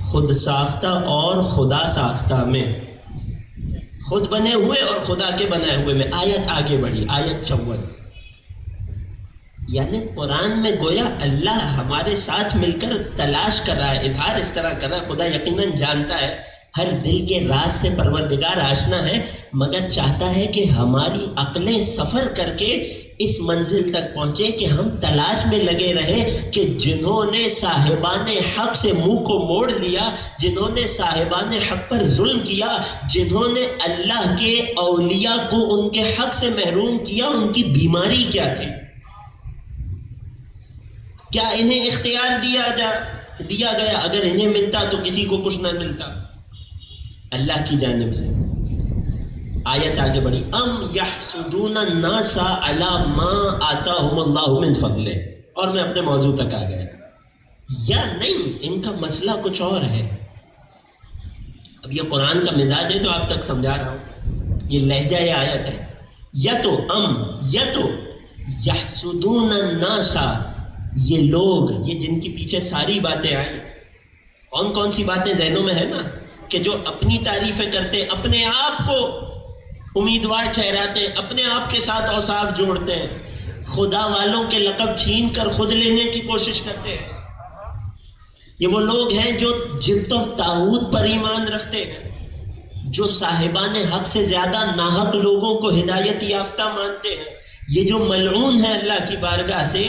خود ساختہ اور خدا ساختہ میں، خود بنے ہوئے اور خدا کے بنائے ہوئے میں. آیت آگے بڑھی، آیت 54. یعنی قرآن میں گویا اللہ ہمارے ساتھ مل کر تلاش کر رہا ہے، اظہار اس طرح کر رہا ہے. خدا یقیناً جانتا ہے، ہر دل کے راز سے پروردگار آشنا ہے، مگر چاہتا ہے کہ ہماری عقلیں سفر کر کے اس منزل تک پہنچے کہ ہم تلاش میں لگے رہے کہ جنہوں نے صاحبان حق سے منہ کو موڑ لیا، جنہوں نے صاحبان حق پر ظلم کیا، جنہوں نے اللہ کے اولیاء کو ان کے حق سے محروم کیا، ان کی بیماری کیا تھی. کیا انہیں اختیار دیا گیا؟ اگر انہیں ملتا تو کسی کو کچھ نہ ملتا اللہ کی جانب سے. آیت آگے بڑھی. ام یحسدون الناس علی ما آتاہم اللہ من فضلہ، اور میں اپنے موضوع تک آ گیا. یا نہیں، ان کا مسئلہ کچھ اور ہے. اب یہ قرآن کا مزاج ہے تو آپ تک سمجھا رہا ہوں، یہ لہجہ یہ آیت ہے. یا تو یحسدون الناس، یہ لوگ، یہ جن کی پیچھے ساری باتیں آئیں، کون سی باتیں ذہنوں میں ہے نا، کہ جو اپنی تعریفیں کرتے ہیں، اپنے آپ کو امیدوار ٹھہراتے ہیں، اپنے آپ کے ساتھ اوصاف جوڑتے ہیں، خدا والوں کے لقب چھین کر خود لینے کی کوشش کرتے ہیں. یہ وہ لوگ ہیں جو جبت اور طاغوت پر ایمان رکھتے ہیں، جو صاحبان حق سے زیادہ ناحق لوگوں کو ہدایت یافتہ مانتے ہیں. یہ جو ملعون ہے اللہ کی بارگاہ سے،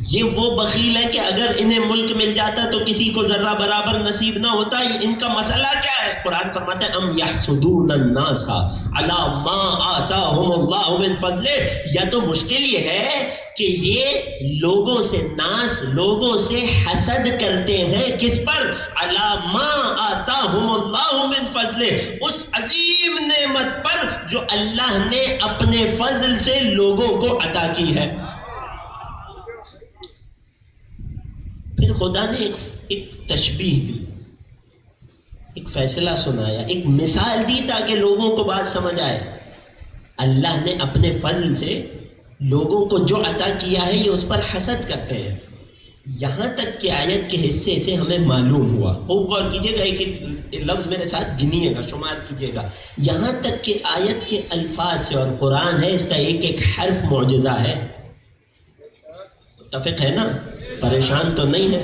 یہ وہ بخیل ہے کہ اگر انہیں ملک مل جاتا تو کسی کو ذرہ برابر نصیب نہ ہوتا. یہ ان کا مسئلہ کیا ہے؟ قرآن فرماتا ہے ام یحسدون الناس علی ما آتاہم اللہ من فضلہ. یا تو مشکل یہ ہے کہ یہ لوگوں سے ناس، لوگوں سے حسد کرتے ہیں، کس پر؟ علی ما آتاہم اللہ من فضلہ، اس عظیم نعمت پر جو اللہ نے اپنے فضل سے لوگوں کو عطا کی ہے. پھر خدا نے ایک تشبیہ دی، ایک فیصلہ سنایا، ایک مثال دی تاکہ لوگوں کو بات سمجھ آئے۔ اللہ نے اپنے فضل سے لوگوں کو جو عطا کیا ہے یہ اس پر حسد کرتے ہیں۔ یہاں تک کہ آیت کے حصے سے ہمیں معلوم ہوا، خوب غور کیجیے گا، ایک لفظ میرے ساتھ گنیے گا، شمار کیجیے گا، یہاں تک کہ آیت کے الفاظ سے، اور قرآن ہے اس کا ایک ایک حرف معجزہ ہے، متفق ہے نا، پریشان تو نہیں ہے؟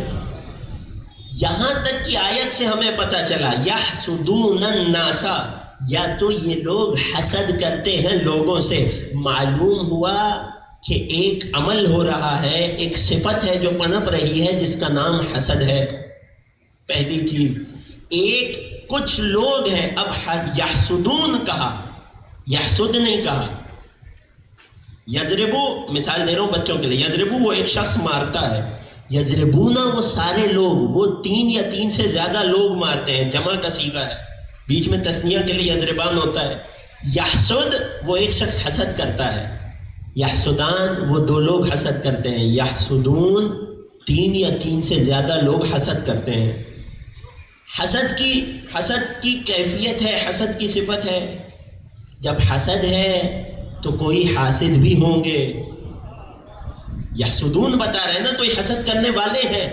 یہاں تک کہ آیت سے ہمیں پتہ چلا یحسدون الناس، یا تو یہ لوگ حسد کرتے ہیں لوگوں سے۔ معلوم ہوا کہ ایک عمل ہو رہا ہے، ایک صفت ہے جو پنپ رہی ہے جس کا نام حسد ہے۔ پہلی چیز، ایک کچھ لوگ ہیں، اب یحسدون کہا، یحسد نہیں کہا۔ یضربو، مثال دے رہا ہوں بچوں کے لیے، یضربو وہ ایک شخص مارتا ہے، یضربونا وہ سارے لوگ، وہ 3 یا 3 سے زیادہ لوگ مارتے ہیں، جمع کا صیغہ ہے، بیچ میں تثنیہ کے لیے یضربان ہوتا ہے۔ یحسد وہ ایک شخص حسد کرتا ہے، یحسدان وہ 2 لوگ حسد کرتے ہیں، یحسدون 3 یا 3 سے زیادہ لوگ حسد کرتے ہیں۔ حسد کی کیفیت ہے، حسد کی صفت ہے، جب حسد ہے تو کوئی حاسد بھی ہوں گے۔ یحسدون بتا رہے ہیں نا، کوئی حسد کرنے والے ہیں،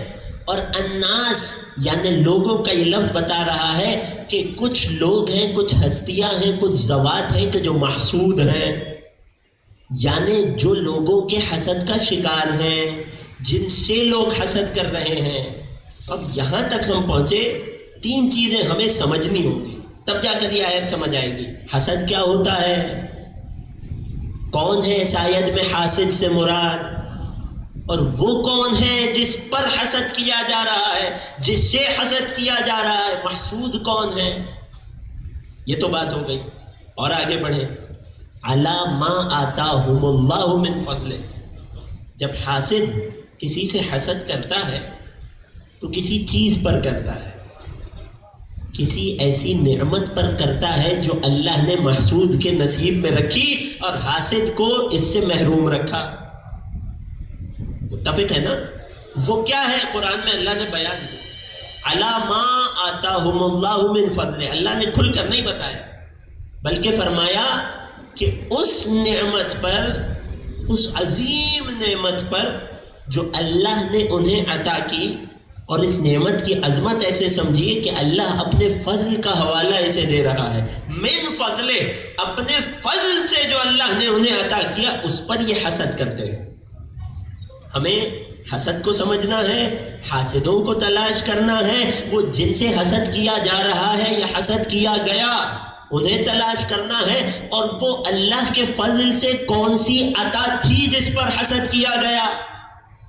اور الناس یعنی لوگوں کا یہ لفظ بتا رہا ہے کہ کچھ لوگ ہیں، کچھ ہستیاں ہیں، کچھ ذوات ہیں کہ جو محسود ہیں، یعنی جو لوگوں کے حسد کا شکار ہیں، جن سے لوگ حسد کر رہے ہیں۔ اب یہاں تک ہم پہنچے، 3 چیزیں ہمیں سمجھنی ہوں گی، تب جا کر یہ آیت سمجھ آئے گی۔ حسد کیا ہوتا ہے، کون ہے اس آیت میں حاسد سے مراد، اور وہ کون ہے جس پر حسد کیا جا رہا ہے، جس سے حسد کیا جا رہا ہے، محسود کون ہے؟ یہ تو بات ہو گئی، اور آگے بڑھیں۔ علی ما آتاہم اللہ من فضلہ، جب حاسد کسی سے حسد کرتا ہے تو کسی چیز پر کرتا ہے، کسی ایسی نعمت پر کرتا ہے جو اللہ نے محسود کے نصیب میں رکھی اور حاسد کو اس سے محروم رکھا۔ متفق ہے نا؟ وہ کیا ہے؟ قرآن میں اللہ نے بیان کیا، علی ما آتاہم اللہ من فضلہ، اللہ نے کھل کر نہیں بتایا، بلکہ فرمایا کہ اس نعمت پر، اس عظیم نعمت پر جو اللہ نے انہیں عطا کی، اور اس نعمت کی عظمت ایسے سمجھیے کہ اللہ اپنے فضل کا حوالہ اسے دے رہا ہے، من فضل، اپنے فضل سے جو اللہ نے انہیں عطا کیا اس پر یہ حسد کرتے ہیں۔ ہمیں حسد کو سمجھنا ہے، حاسدوں کو تلاش کرنا ہے، وہ جن سے حسد کیا جا رہا ہے یا حسد کیا گیا انہیں تلاش کرنا ہے، اور وہ اللہ کے فضل سے کون سی عطا تھی جس پر حسد کیا گیا،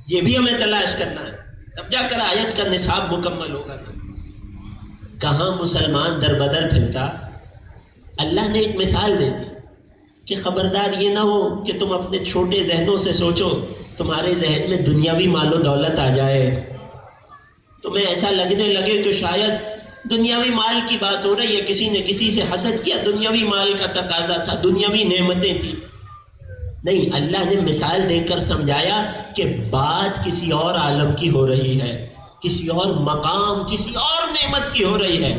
یہ بھی ہمیں تلاش کرنا ہے، تب جا کر آیت کا نصاب مکمل ہوگا۔ کہاں مسلمان در بدر پھرتا، اللہ نے ایک مثال دے دی کہ خبردار یہ نہ ہو کہ تم اپنے چھوٹے ذہنوں سے سوچو، تمہارے ذہن میں دنیاوی مال و دولت آ جائے، تمہیں ایسا لگنے لگے کہ شاید دنیاوی مال کی بات ہو رہی ہے، کسی نے کسی سے حسد کیا، دنیاوی مال کا تقاضا تھا، دنیاوی نعمتیں تھیں۔ نہیں، اللہ نے مثال دے کر سمجھایا کہ بات کسی اور عالم کی ہو رہی ہے، کسی اور مقام، کسی اور نعمت کی ہو رہی ہے۔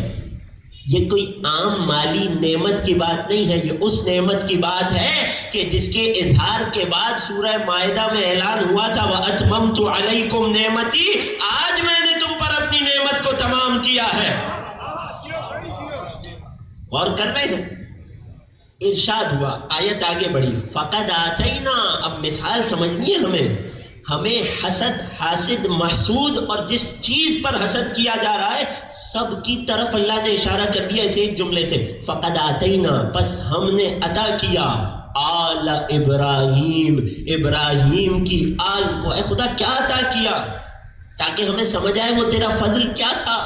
یہ کوئی عام مالی نعمت کی بات نہیں ہے، یہ اس نعمت کی بات ہے کہ جس کے اظہار کے بعد سورہ مائدہ میں اعلان ہوا تھا وَأَتْمَمْتُ عَلَيْكُمْ نِعْمَتِي، آج میں نے تم پر اپنی نعمت کو تمام کیا ہے۔ غور کر رہے ہیں؟ ارشاد ہوا، آیت آگے بڑھی، فَقَدْ آتَيْنَا، اب مثال سمجھنی ہے ہمیں حسد، حاسد، محسود اور جس چیز پر حسد کیا جا رہا ہے سب کی طرف اللہ نے اشارہ کر دیا اس ایک جملے سے، فقد آتینا، پس ہم نے عطا کیا آل ابراہیم، ابراہیم کی آل کو۔ اے خدا کیا عطا کیا تاکہ ہمیں سمجھ آئے وہ تیرا فضل کیا تھا۔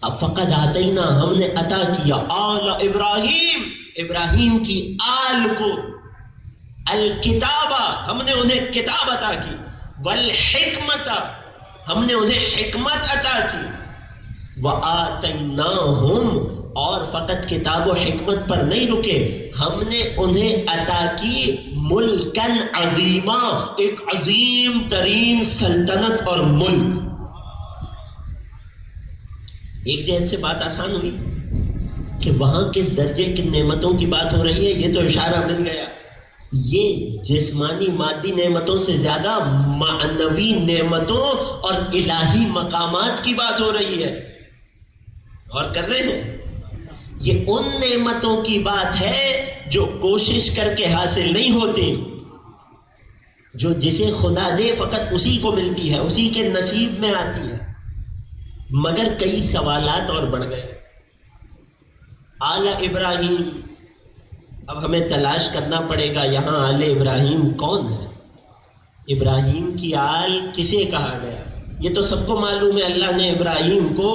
اب فقد آتینا، ہم نے عطا کیا آل ابراہیم، ابراہیم کی آل کو، الکتابہ، ہم نے انہیں کتاب عطا کی، والحکمت، ہم نے انہیں حکمت عطا کی، وآتیناہم، اور فقط کتاب و حکمت پر نہیں رکے، ہم نے انہیں عطا کی ملکن عظیما، ایک عظیم ترین سلطنت اور ملک۔ ایک جہت سے بات آسان ہوئی کہ وہاں کس درجے کی نعمتوں کی بات ہو رہی ہے، یہ تو اشارہ مل گیا۔ یہ جسمانی مادی نعمتوں سے زیادہ معنوی نعمتوں اور الہی مقامات کی بات ہو رہی ہے، اور کر رہے ہیں۔ یہ ان نعمتوں کی بات ہے جو کوشش کر کے حاصل نہیں ہوتی، جو جسے خدا دے فقط اسی کو ملتی ہے، اسی کے نصیب میں آتی ہے۔ مگر کئی سوالات اور بڑھ گئے۔ آل ابراہیم، اب ہمیں تلاش کرنا پڑے گا یہاں آل ابراہیم کون ہے، ابراہیم کی آل کسے کہا گیا۔ یہ تو سب کو معلوم ہے، اللہ نے ابراہیم کو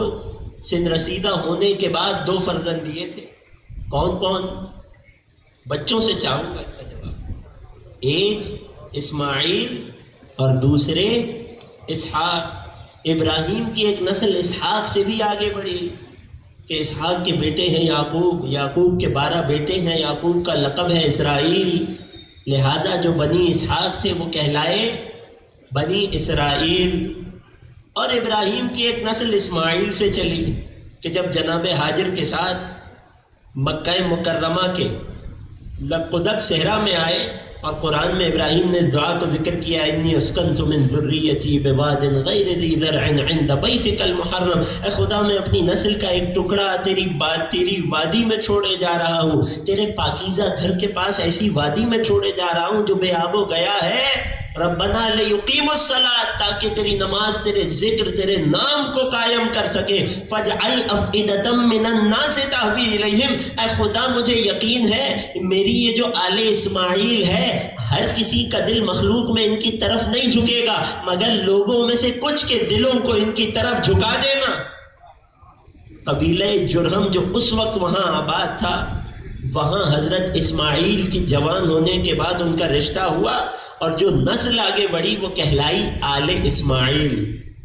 سن رسیدہ ہونے کے بعد 2 فرزند دیے تھے۔ کون کون؟ بچوں سے چاہوں گا اس کا جواب۔ ایک اسماعیل اور دوسرے اسحاق۔ ابراہیم کی ایک نسل اسحاق سے بھی آگے بڑھی کہ اسحاق کے بیٹے ہیں یعقوب، یعقوب کے 12 بیٹے ہیں، یعقوب کا لقب ہے اسرائیل، لہٰذا جو بنی اسحاق تھے وہ کہلائے بنی اسرائیل۔ اور ابراہیم کی ایک نسل اسماعیل سے چلی کہ جب جناب ہاجر کے ساتھ مکہ مکرمہ کے لقدق صحرا میں آئے، اور قرآن میں ابراہیم نے اس دعا کو ذکر کیا، انی اسکنت من ذریتی بواد غیر ذی زرع عند بیتک المحرم، اے خدا میں اپنی نسل کا ایک ٹکڑا تیری وادی میں چھوڑے جا رہا ہوں، تیرے پاکیزہ گھر کے پاس ایسی وادی میں چھوڑے جا رہا ہوں جو بے آب و گیا ہے۔ ربنا لیقیموا الصلاۃ، تاکہ تیری نماز تیرے ذکر تیرے نام کو قائم کر سکے۔ فاجعل افئدۃ من الناس تہوی الیہم، اے خدا مجھے یقین ہے میری یہ جو آل اسماعیل ہے ہر کسی کا دل مخلوق میں ان کی طرف نہیں جھکے گا، مگر لوگوں میں سے کچھ کے دلوں کو ان کی طرف جھکا دینا۔ قبیلہ جرہم جو اس وقت وہاں آباد تھا، وہاں حضرت اسماعیل کی جوان ہونے کے بعد ان کا رشتہ ہوا، اور جو نسل آگے بڑھی وہ کہلائی آل اسماعیل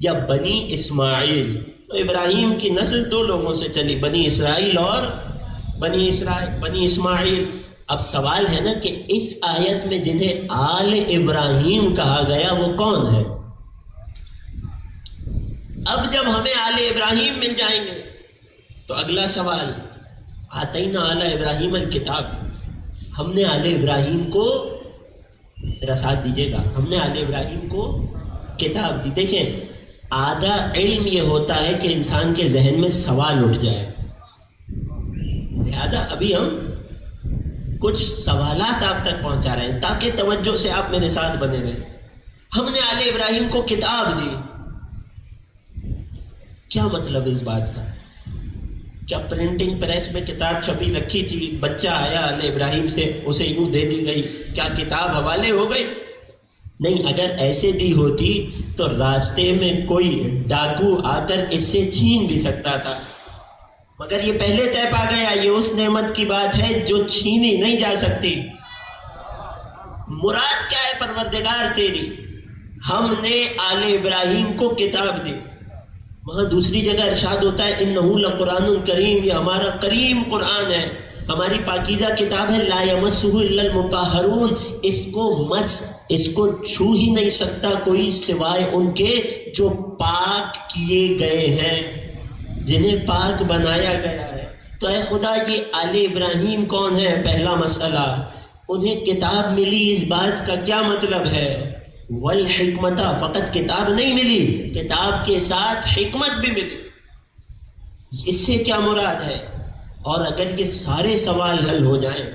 یا بنی اسماعیل۔ تو ابراہیم کی نسل 2 لوگوں سے چلی، بنی اسرائیل اور بنی اسماعیل۔ اب سوال ہے نا کہ اس آیت میں جنہیں آل ابراہیم کہا گیا وہ کون ہے؟ اب جب ہمیں آل ابراہیم مل جائیں گے تو اگلا سوال، آتینا آل ابراہیم الکتاب، ہم نے آل ابراہیم کو، میرا ساتھ دیجیے گا، ہم نے آل ابراہیم کو کتاب دی۔ دیکھیں آدھا علم یہ ہوتا ہے کہ انسان کے ذہن میں سوال اٹھ جائے، لہذا ابھی ہم کچھ سوالات آپ تک پہنچا رہے ہیں تاکہ توجہ سے آپ میرے ساتھ بنے رہیں۔ ہم نے آل ابراہیم کو کتاب دی، کیا مطلب اس بات کا؟ کیا پرنٹنگ پریس میں کتاب چھپی رکھی تھی، بچہ آیا آل ابراہیم سے اسے یوں دے دی گئی، کیا کتاب حوالے ہو گئی؟ نہیں، اگر ایسے دی ہوتی تو راستے میں کوئی ڈاکو آ کر اس سے چھین بھی سکتا تھا، مگر یہ پہلے طے پا گیا یہ اس نعمت کی بات ہے جو چھینی نہیں جا سکتی۔ مراد کیا ہے پروردگار تیری؟ ہم نے آل ابراہیم کو کتاب دی۔ وہاں دوسری جگہ ارشاد ہوتا ہے انہ لقرآن کریم، یہ ہمارا کریم قرآن ہے، ہماری پاکیزہ کتاب ہے، لا یمسہ الا المطہرون، اس کو چھو ہی نہیں سکتا کوئی سوائے ان کے جو پاک کیے گئے ہیں، جنہیں پاک بنایا گیا ہے۔ تو اے خدا یہ آل ابراہیم کون ہے؟ پہلا مسئلہ، انہیں کتاب ملی، اس بات کا کیا مطلب ہے؟ والحکمت، فقط کتاب نہیں ملی، کتاب کے ساتھ حکمت بھی ملی، اس سے کیا مراد ہے؟ اور اگر یہ سارے سوال حل ہو جائیں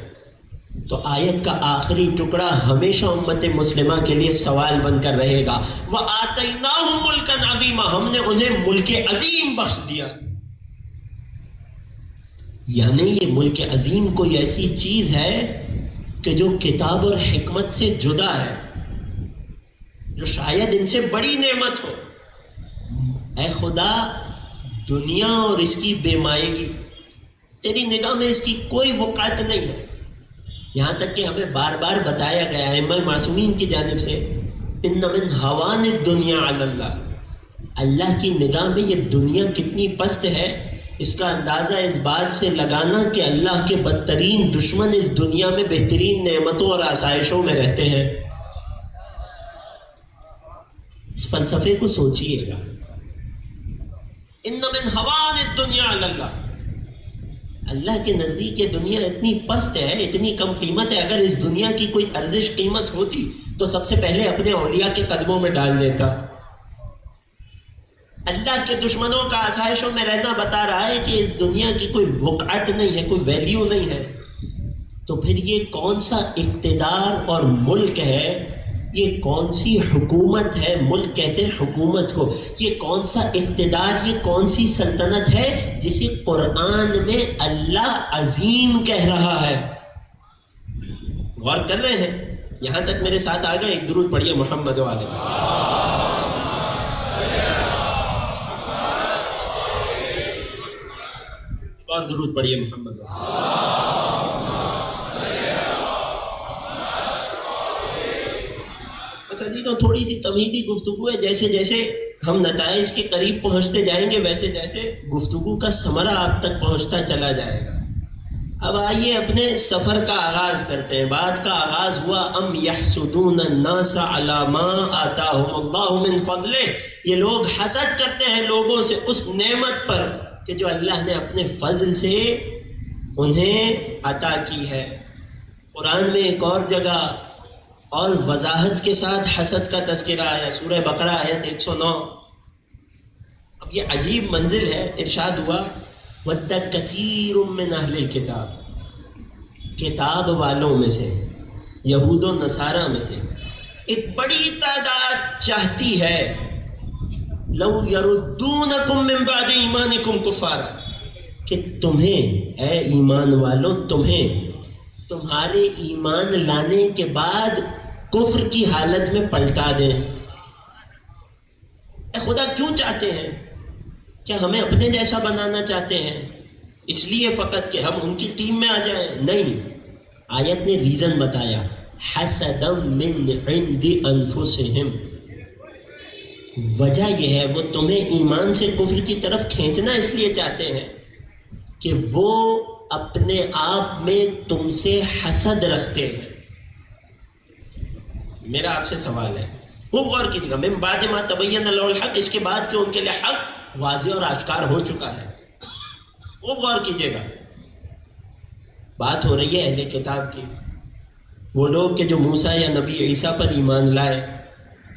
تو آیت کا آخری ٹکڑا ہمیشہ امت مسلمہ کے لیے سوال بن کر رہے گا، وَآتَيْنَاهُمْ مُلْكًا عَظِيمًا، ہم نے انہیں ملک عظیم بخش دیا۔ یعنی یہ ملک عظیم کوئی ایسی چیز ہے کہ جو کتاب اور حکمت سے جدا ہے، جو شاید ان سے بڑی نعمت ہو۔ اے خدا، دنیا اور اس کی بے مائگی تیری نگاہ میں اس کی کوئی وقعت نہیں ہے، یہاں تک کہ ہمیں بار بار بتایا گیا ہے ائمہ معصومین کی جانب سے، ان من ہوان الدنیا علی اللہ، اللہ کی نگاہ میں یہ دنیا کتنی پست ہے، اس کا اندازہ اس بات سے لگانا کہ اللہ کے بدترین دشمن اس دنیا میں بہترین نعمتوں اور آسائشوں میں رہتے ہیں. اس فلسفے کو سوچئے گا. ان من ہوان الدنیا علی اللہ، اللہ کے نزدیک یہ دنیا اتنی پست ہے، اتنی کم قیمت ہے. اگر اس دنیا کی کوئی ارزش قیمت ہوتی تو سب سے پہلے اپنے اولیاء کے قدموں میں ڈال دیتا. اللہ کے دشمنوں کا آسائشوں میں رہنا بتا رہا ہے کہ اس دنیا کی کوئی وقعت نہیں ہے، کوئی ویلیو نہیں ہے. تو پھر یہ کون سا اقتدار اور ملک ہے، یہ کون سی حکومت ہے، ملک کہتے ہیں حکومت کو، یہ کون سا اقتدار، یہ کون سی سلطنت ہے جسے قرآن میں اللہ عظیم کہہ رہا ہے. غور کر رہے ہیں؟ یہاں تک میرے ساتھ آ گئے. ایک درود پڑھیے محمد والے. اور درود پڑھیے محمد والے. بس عزیزوں تھوڑی سی تمہیدی گفتگو ہے. جیسے جیسے ہم نتائج کے قریب پہنچتے جائیں گے ویسے جیسے گفتگو کا ثمرہ آپ تک پہنچتا چلا جائے گا. اب آئیے اپنے سفر کا آغاز کرتے ہیں. بات کا آغاز ہوا ام یحسدون الناس علی ما آتاہم اللہ من فضلہ. یہ لوگ حسد کرتے ہیں لوگوں سے اس نعمت پر کہ جو اللہ نے اپنے فضل سے انہیں عطا کی ہے. قرآن میں ایک اور جگہ اور وضاحت کے ساتھ حسد کا تذکرہ آیا. سورہ بقرہ آیت 109. اب یہ عجیب منزل ہے. ارشاد ہوا وَدَّ كَثِيرٌ مِّنْ أَهْلِ الْكِتَابِ، کتاب والوں میں سے، یہود و نصارہ میں سے ایک بڑی تعداد چاہتی ہے لو يردونکم من بعد ایمانکم کفارا، کہ تمہیں اے ایمان والوں تمہیں تمہارے ایمان لانے کے بعد کفر کی حالت میں پلٹا دیں. اے خدا کیوں چاہتے ہیں؟ کیا ہمیں اپنے جیسا بنانا چاہتے ہیں اس لیے فقط کہ ہم ان کی ٹیم میں آ جائیں؟ نہیں. آیت نے ریزن بتایا حسدا من عند انفسہم. وجہ یہ ہے وہ تمہیں ایمان سے کفر کی طرف کھینچنا اس لیے چاہتے ہیں کہ وہ اپنے آپ میں تم سے حسد رکھتے ہیں. میرا آپ سے سوال ہے، خوب غور کیجیے گا. من بعد ما تبین لہ الحق، اس کے بعد کہ ان کے لیے حق واضح اور آشکار ہو چکا ہے. خوب غور کیجیے گا. بات ہو رہی ہے اہل کتاب کی، وہ لوگ کہ جو موسیٰ یا نبی عیسیٰ پر ایمان لائے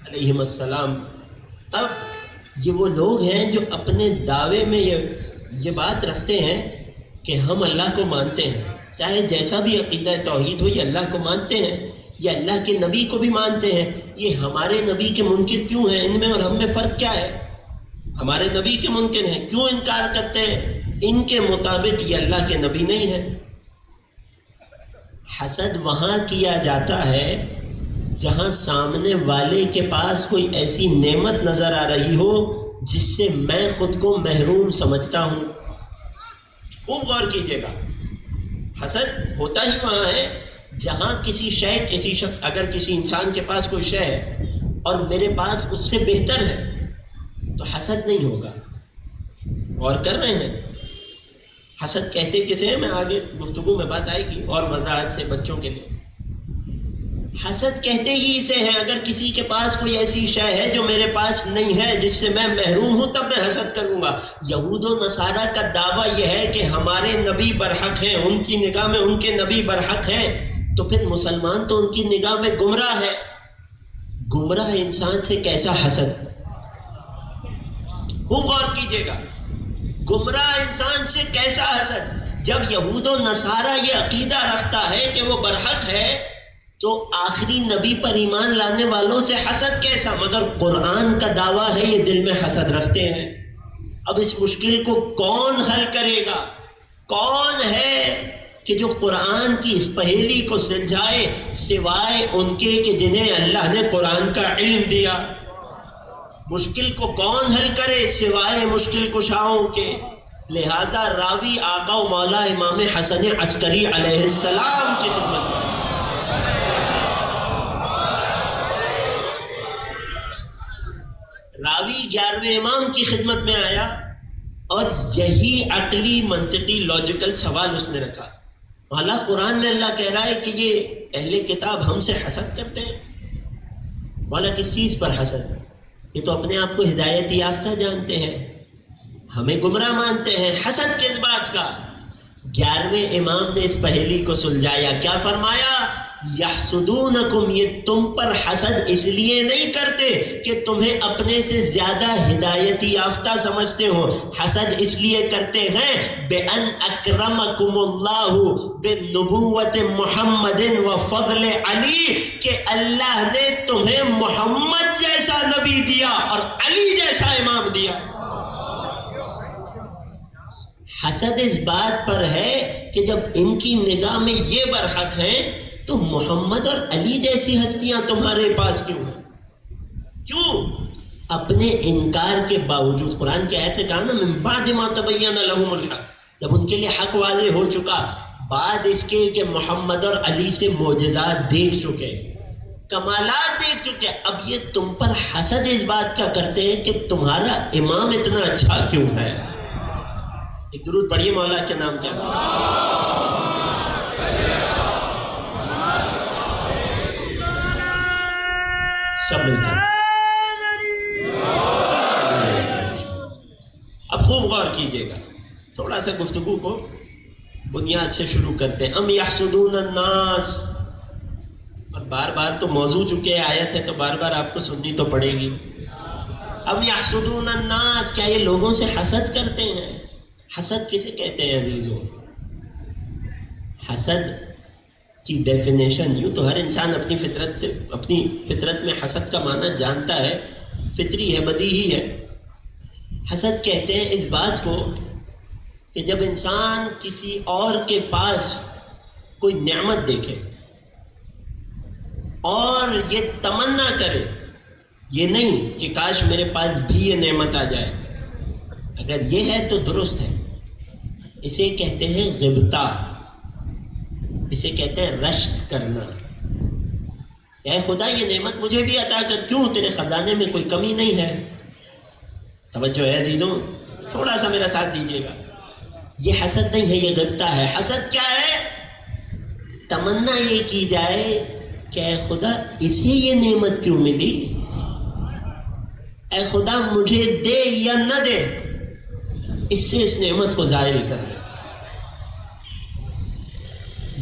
علیہم السلام. اب یہ وہ لوگ ہیں جو اپنے دعوے میں یہ بات رکھتے ہیں کہ ہم اللہ کو مانتے ہیں، چاہے جیسا بھی عقیدہ توحید ہو، یہ اللہ کو مانتے ہیں، یہ اللہ کے نبی کو بھی مانتے ہیں. یہ ہمارے نبی کے منکر کیوں ہیں؟ ان میں اور ہم میں فرق کیا ہے؟ ہمارے نبی کے منکر ہیں، کیوں انکار کرتے ہیں؟ ان کے مطابق یہ اللہ کے نبی نہیں ہے. حسد وہاں کیا جاتا ہے جہاں سامنے والے کے پاس کوئی ایسی نعمت نظر آ رہی ہو جس سے میں خود کو محروم سمجھتا ہوں. خوب غور کیجیے گا. حسد ہوتا ہی وہاں ہے جہاں کسی شے، کسی شخص، اگر کسی انسان کے پاس کوئی شے ہے اور میرے پاس اس سے بہتر ہے تو حسد نہیں ہوگا. غور کر رہے ہیں؟ حسد کہتے کسے ہیں؟ میں آگے گفتگو میں بات آئے گی اور وضاحت سے بچوں کے لیے. حسد کہتے ہی اسے ہیں اگر کسی کے پاس کوئی ایسی شے ہے جو میرے پاس نہیں ہے، جس سے میں محروم ہوں، تب میں حسد کروں گا. یہود و نصارہ کا دعویٰ یہ ہے کہ ہمارے نبی برحق ہیں، ان کی نگاہ میں ان کے نبی برحق ہیں، تو پھر مسلمان تو ان کی نگاہ میں گمراہ ہے. گمراہ انسان سے کیسا حسد؟ خوب غور کیجیے گا. گمراہ انسان سے کیسا حسد؟ جب یہود و نصارہ یہ عقیدہ رکھتا ہے کہ وہ برحق ہے تو آخری نبی پر ایمان لانے والوں سے حسد کیسا؟ مگر قرآن کا دعویٰ ہے یہ دل میں حسد رکھتے ہیں. اب اس مشکل کو کون حل کرے گا؟ کون ہے کہ جو قرآن کی اس پہیلی کو سلجھائے سوائے ان کے کہ جنہیں اللہ نے قرآن کا علم دیا؟ مشکل کو کون حل کرے سوائے مشکل کشاؤں کے؟ لہذا راوی آقا و مولا امام حسن عسکری علیہ السلام کی خدمت میں، راوی 11ویں امام کی خدمت میں آیا اور یہی عقلی منطقی لاجیکل سوال اس نے رکھا. اعلیٰ قرآن میں اللہ کہہ رہا ہے کہ یہ اہل کتاب ہم سے حسد کرتے ہیں. مولا کس چیز پر حسد؟ یہ تو اپنے آپ کو ہدایت یافتہ جانتے ہیں, ہمیں گمراہ مانتے ہیں. حسد کس بات کا؟ 11ویں امام نے اس پہیلی کو سلجھایا. کیا فرمایا؟ یحسدونکم, یہ تم پر حسد اس لیے نہیں کرتے کہ تمہیں اپنے سے زیادہ ہدایت یافتہ سمجھتے ہو. حسد اس لیے کرتے ہیں بِأَنْ أَكْرَمَكُمُ اللَّهُ بِالنُّبُوَّةِ مُحَمَّدٍ وَفَضْلِ عَلِي, کہ اللہ نے تمہیں محمد جیسا نبی دیا اور علی جیسا امام دیا. حسد اس بات پر ہے کہ جب ان کی نگاہ میں یہ برحق ہیں تو محمد اور علی جیسی ہستیاں تمہارے پاس کیوں ہیں؟ کیوں؟ اپنے انکار کے باوجود. قرآن کی آیت نے کہا نا من بعد ما تبین لہم الحق, جب ان کے لیے حق واضح ہو چکا, بعد اس کے کہ محمد اور علی سے معجزات دیکھ چکے, کمالات دیکھ چکے, اب یہ تم پر حسد اس بات کا کرتے ہیں کہ تمہارا امام اتنا اچھا کیوں ہے. ایک درود پڑھیے مولا کے نام کیا؟ سب مل کر اب خوب غور کیجیے گا. تھوڑا سا گفتگو کو بنیاد سے شروع کرتے ہیں. ام یحسدون الناس, اور بار بار تو موضوع چکے آیت ہے تو بار بار آپ کو سننی تو پڑے گی. ام یحسدون الناس, کیا یہ لوگوں سے حسد کرتے ہیں؟ حسد کسے کہتے ہیں عزیزوں؟ حسد کی ڈیفینیشن یوں تو ہر انسان اپنی فطرت میں حسد کا معنی جانتا ہے, فطری ہے, بدیہی ہے. حسد کہتے ہیں اس بات کو کہ جب انسان کسی اور کے پاس کوئی نعمت دیکھے اور یہ تمنا کرے, یہ نہیں کہ کاش میرے پاس بھی یہ نعمت آ جائے. اگر یہ ہے تو درست ہے, اسے کہتے ہیں غبطہ, اسے کہتے ہیں رشک کرنا. اے خدا یہ نعمت مجھے بھی عطا کر, کیوں تیرے خزانے میں کوئی کمی نہیں ہے. توجہ ہے عزیزوں, تھوڑا سا میرا ساتھ دیجیے گا. یہ حسد نہیں ہے, یہ غبطہ ہے. حسد کیا ہے؟ تمنا یہ کی جائے کہ اے خدا اسے یہ نعمت کیوں ملی, اے خدا مجھے دے یا نہ دے, اس سے اس نعمت کو ظاہر کر لے.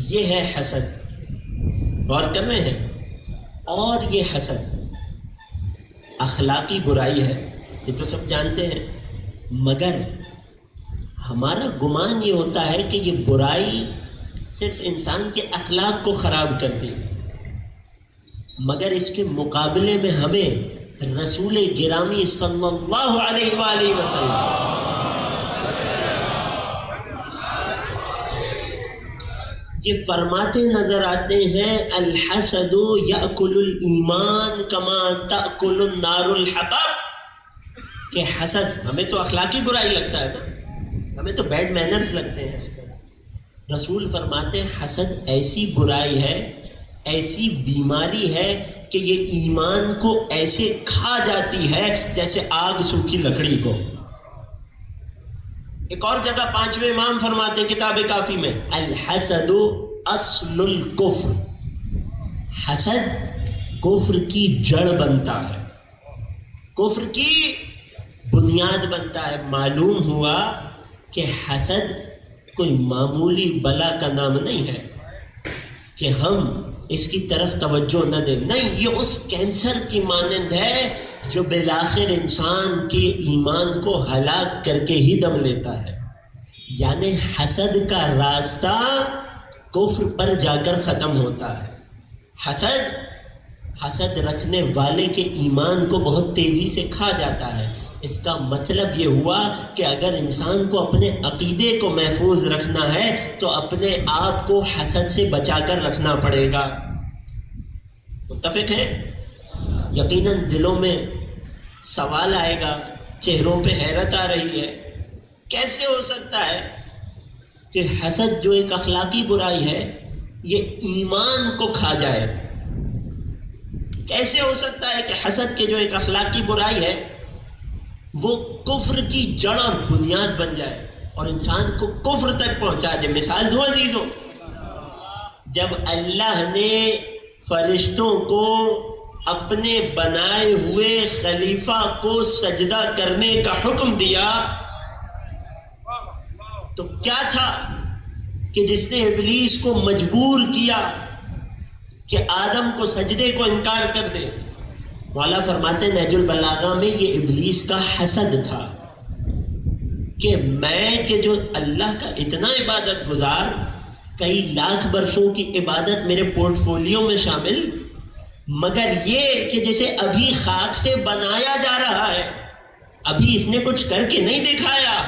یہ ہے حسد. غور کر رہے ہیں؟ اور یہ حسد اخلاقی برائی ہے, یہ تو سب جانتے ہیں, مگر ہمارا گمان یہ ہوتا ہے کہ یہ برائی صرف انسان کے اخلاق کو خراب کرتی ہے, مگر اس کے مقابلے میں ہمیں رسول گرامی صلی اللہ علیہ وآلہ وسلم یہ فرماتے نظر آتے ہیں الحسد یأکل الایمان کما تأکل النار الحطب, کہ حسد ہمیں تو اخلاقی برائی لگتا ہے نا, ہمیں تو بیڈ مینرز لگتے ہیں. رسول فرماتے ہیں حسد ایسی برائی ہے, ایسی بیماری ہے کہ یہ ایمان کو ایسے کھا جاتی ہے جیسے آگ سوکھی لکڑی کو. ایک اور جگہ 5ویں امام فرماتے ہیں کتاب کافی میں الحسد اصل الکفر, حسد کفر کی جڑ بنتا ہے, کفر کی بنیاد بنتا ہے. معلوم ہوا کہ حسد کوئی معمولی بلا کا نام نہیں ہے کہ ہم اس کی طرف توجہ نہ دیں, نہیں, یہ اس کینسر کی مانند ہے جو بالآخر انسان کے ایمان کو ہلاک کر کے ہی دم لیتا ہے. یعنی حسد کا راستہ کفر پر جا کر ختم ہوتا ہے. حسد رکھنے والے کے ایمان کو بہت تیزی سے کھا جاتا ہے. اس کا مطلب یہ ہوا کہ اگر انسان کو اپنے عقیدے کو محفوظ رکھنا ہے تو اپنے آپ کو حسد سے بچا کر رکھنا پڑے گا. متفق ہے؟ یقیناً دلوں میں سوال آئے گا, چہروں پہ حیرت آ رہی ہے, کیسے ہو سکتا ہے کہ حسد جو ایک اخلاقی برائی ہے یہ ایمان کو کھا جائے؟ کیسے ہو سکتا ہے کہ حسد کے جو ایک اخلاقی برائی ہے وہ کفر کی جڑ اور بنیاد بن جائے اور انسان کو کفر تک پہنچا دے. مثال دو عزیزوں, جب اللہ نے فرشتوں کو اپنے بنائے ہوئے خلیفہ کو سجدہ کرنے کا حکم دیا تو کیا تھا کہ جس نے ابلیس کو مجبور کیا کہ آدم کو سجدے کو انکار کر دے. مولا فرماتے نہج البلاغہ میں یہ ابلیس کا حسد تھا کہ میں کہ جو اللہ کا اتنا عبادت گزار, کئی لاکھ برسوں کی عبادت میرے پورٹ فولیو میں شامل, مگر یہ کہ جسے ابھی خاک سے بنایا جا رہا ہے, ابھی اس نے کچھ کر کے نہیں دکھایا.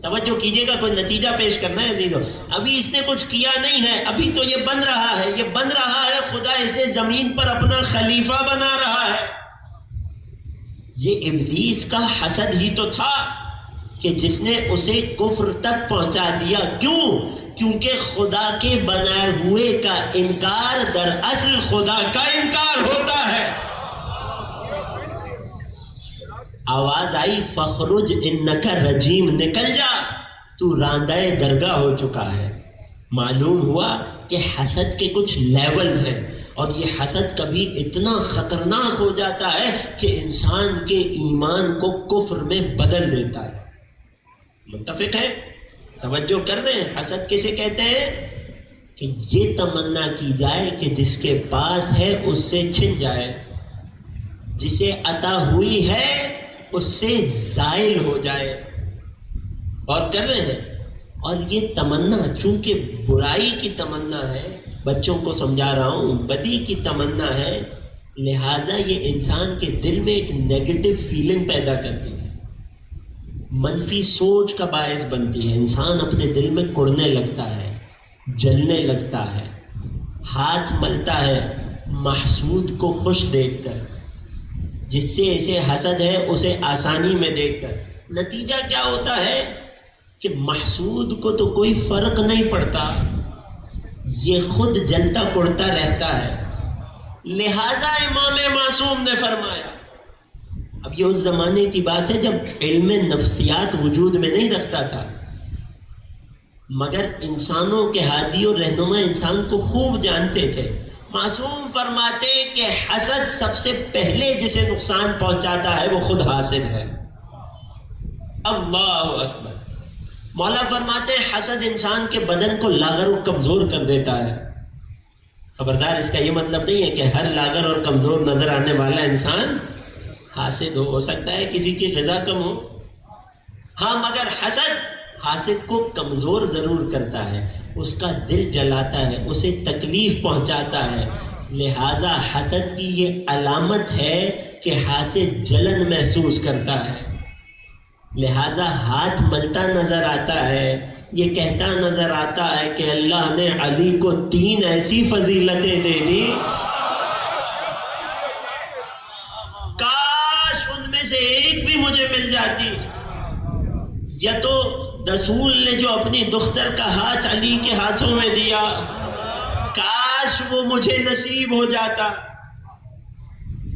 توجہ کیجئے گا, کوئی نتیجہ پیش کرنا ہے عزیزوں. ابھی اس نے کچھ کیا نہیں ہے, ابھی تو یہ بن رہا ہے, یہ بن رہا ہے, خدا اسے زمین پر اپنا خلیفہ بنا رہا ہے. یہ ابلیس کا حسد ہی تو تھا کہ جس نے اسے کفر تک پہنچا دیا. کیوں؟ کیونکہ خدا کے بنائے ہوئے کا انکار دراصل خدا کا انکار ہوتا ہے. آواز آئی فخرج انکا رجیم, نکل جا, تو راندہ درگاہ ہو چکا ہے. معلوم ہوا کہ حسد کے کچھ لیولز ہیں, اور یہ حسد کبھی اتنا خطرناک ہو جاتا ہے کہ انسان کے ایمان کو کفر میں بدل دیتا ہے. متفق ہے؟ توجہ کر رہے ہیں؟ حسد کسے کہتے ہیں؟ کہ یہ تمنا کی جائے کہ جس کے پاس ہے اس سے چھن جائے, جسے عطا ہوئی ہے اس سے زائل ہو جائے. اور کر رہے ہیں؟ اور یہ تمنا چونکہ برائی کی تمنا ہے, بچوں کو سمجھا رہا ہوں, بدی کی تمنا ہے, لہٰذا یہ انسان کے دل میں ایک نیگیٹو فیلنگ پیدا کرتی ہے, منفی سوچ کا باعث بنتی ہے. انسان اپنے دل میں کڑنے لگتا ہے, جلنے لگتا ہے, ہاتھ ملتا ہے محسود کو خوش دیکھ کر, جس سے اسے حسد ہے اسے آسانی میں دیکھ کر. نتیجہ کیا ہوتا ہے کہ محسود کو تو کوئی فرق نہیں پڑتا, یہ خود جلتا کڑتا رہتا ہے. لہذا امام معصوم نے فرمایا, اب یہ اس زمانے کی بات ہے جب علم نفسیات وجود میں نہیں رکھتا تھا, مگر انسانوں کے ہادی اور رہنما انسان کو خوب جانتے تھے. معصوم فرماتے کہ حسد سب سے پہلے جسے نقصان پہنچاتا ہے وہ خود حاسد ہے. اللہ اکبر. مولا فرماتے حسد انسان کے بدن کو لاغر و کمزور کر دیتا ہے. خبردار, اس کا یہ مطلب نہیں ہے کہ ہر لاغر اور کمزور نظر آنے والا انسان حاسد ہو سکتا ہے کسی کی غذا کم ہو, ہاں, مگر حاسد کو کمزور ضرور کرتا ہے, اس کا دل جلاتا ہے, اسے تکلیف پہنچاتا ہے. لہذا حسد کی یہ علامت ہے کہ حاسد جلن محسوس کرتا ہے, لہذا ہاتھ ملتا نظر آتا ہے, یہ کہتا نظر آتا ہے کہ اللہ نے علی کو 3 ایسی فضیلتیں دے دی, کاش ان میں سے ایک بھی مجھے مل جاتی. یا تو رسول نے جو اپنی دختر کا ہاتھ علی کے ہاتھوں میں دیا, کاش وہ مجھے نصیب ہو جاتا.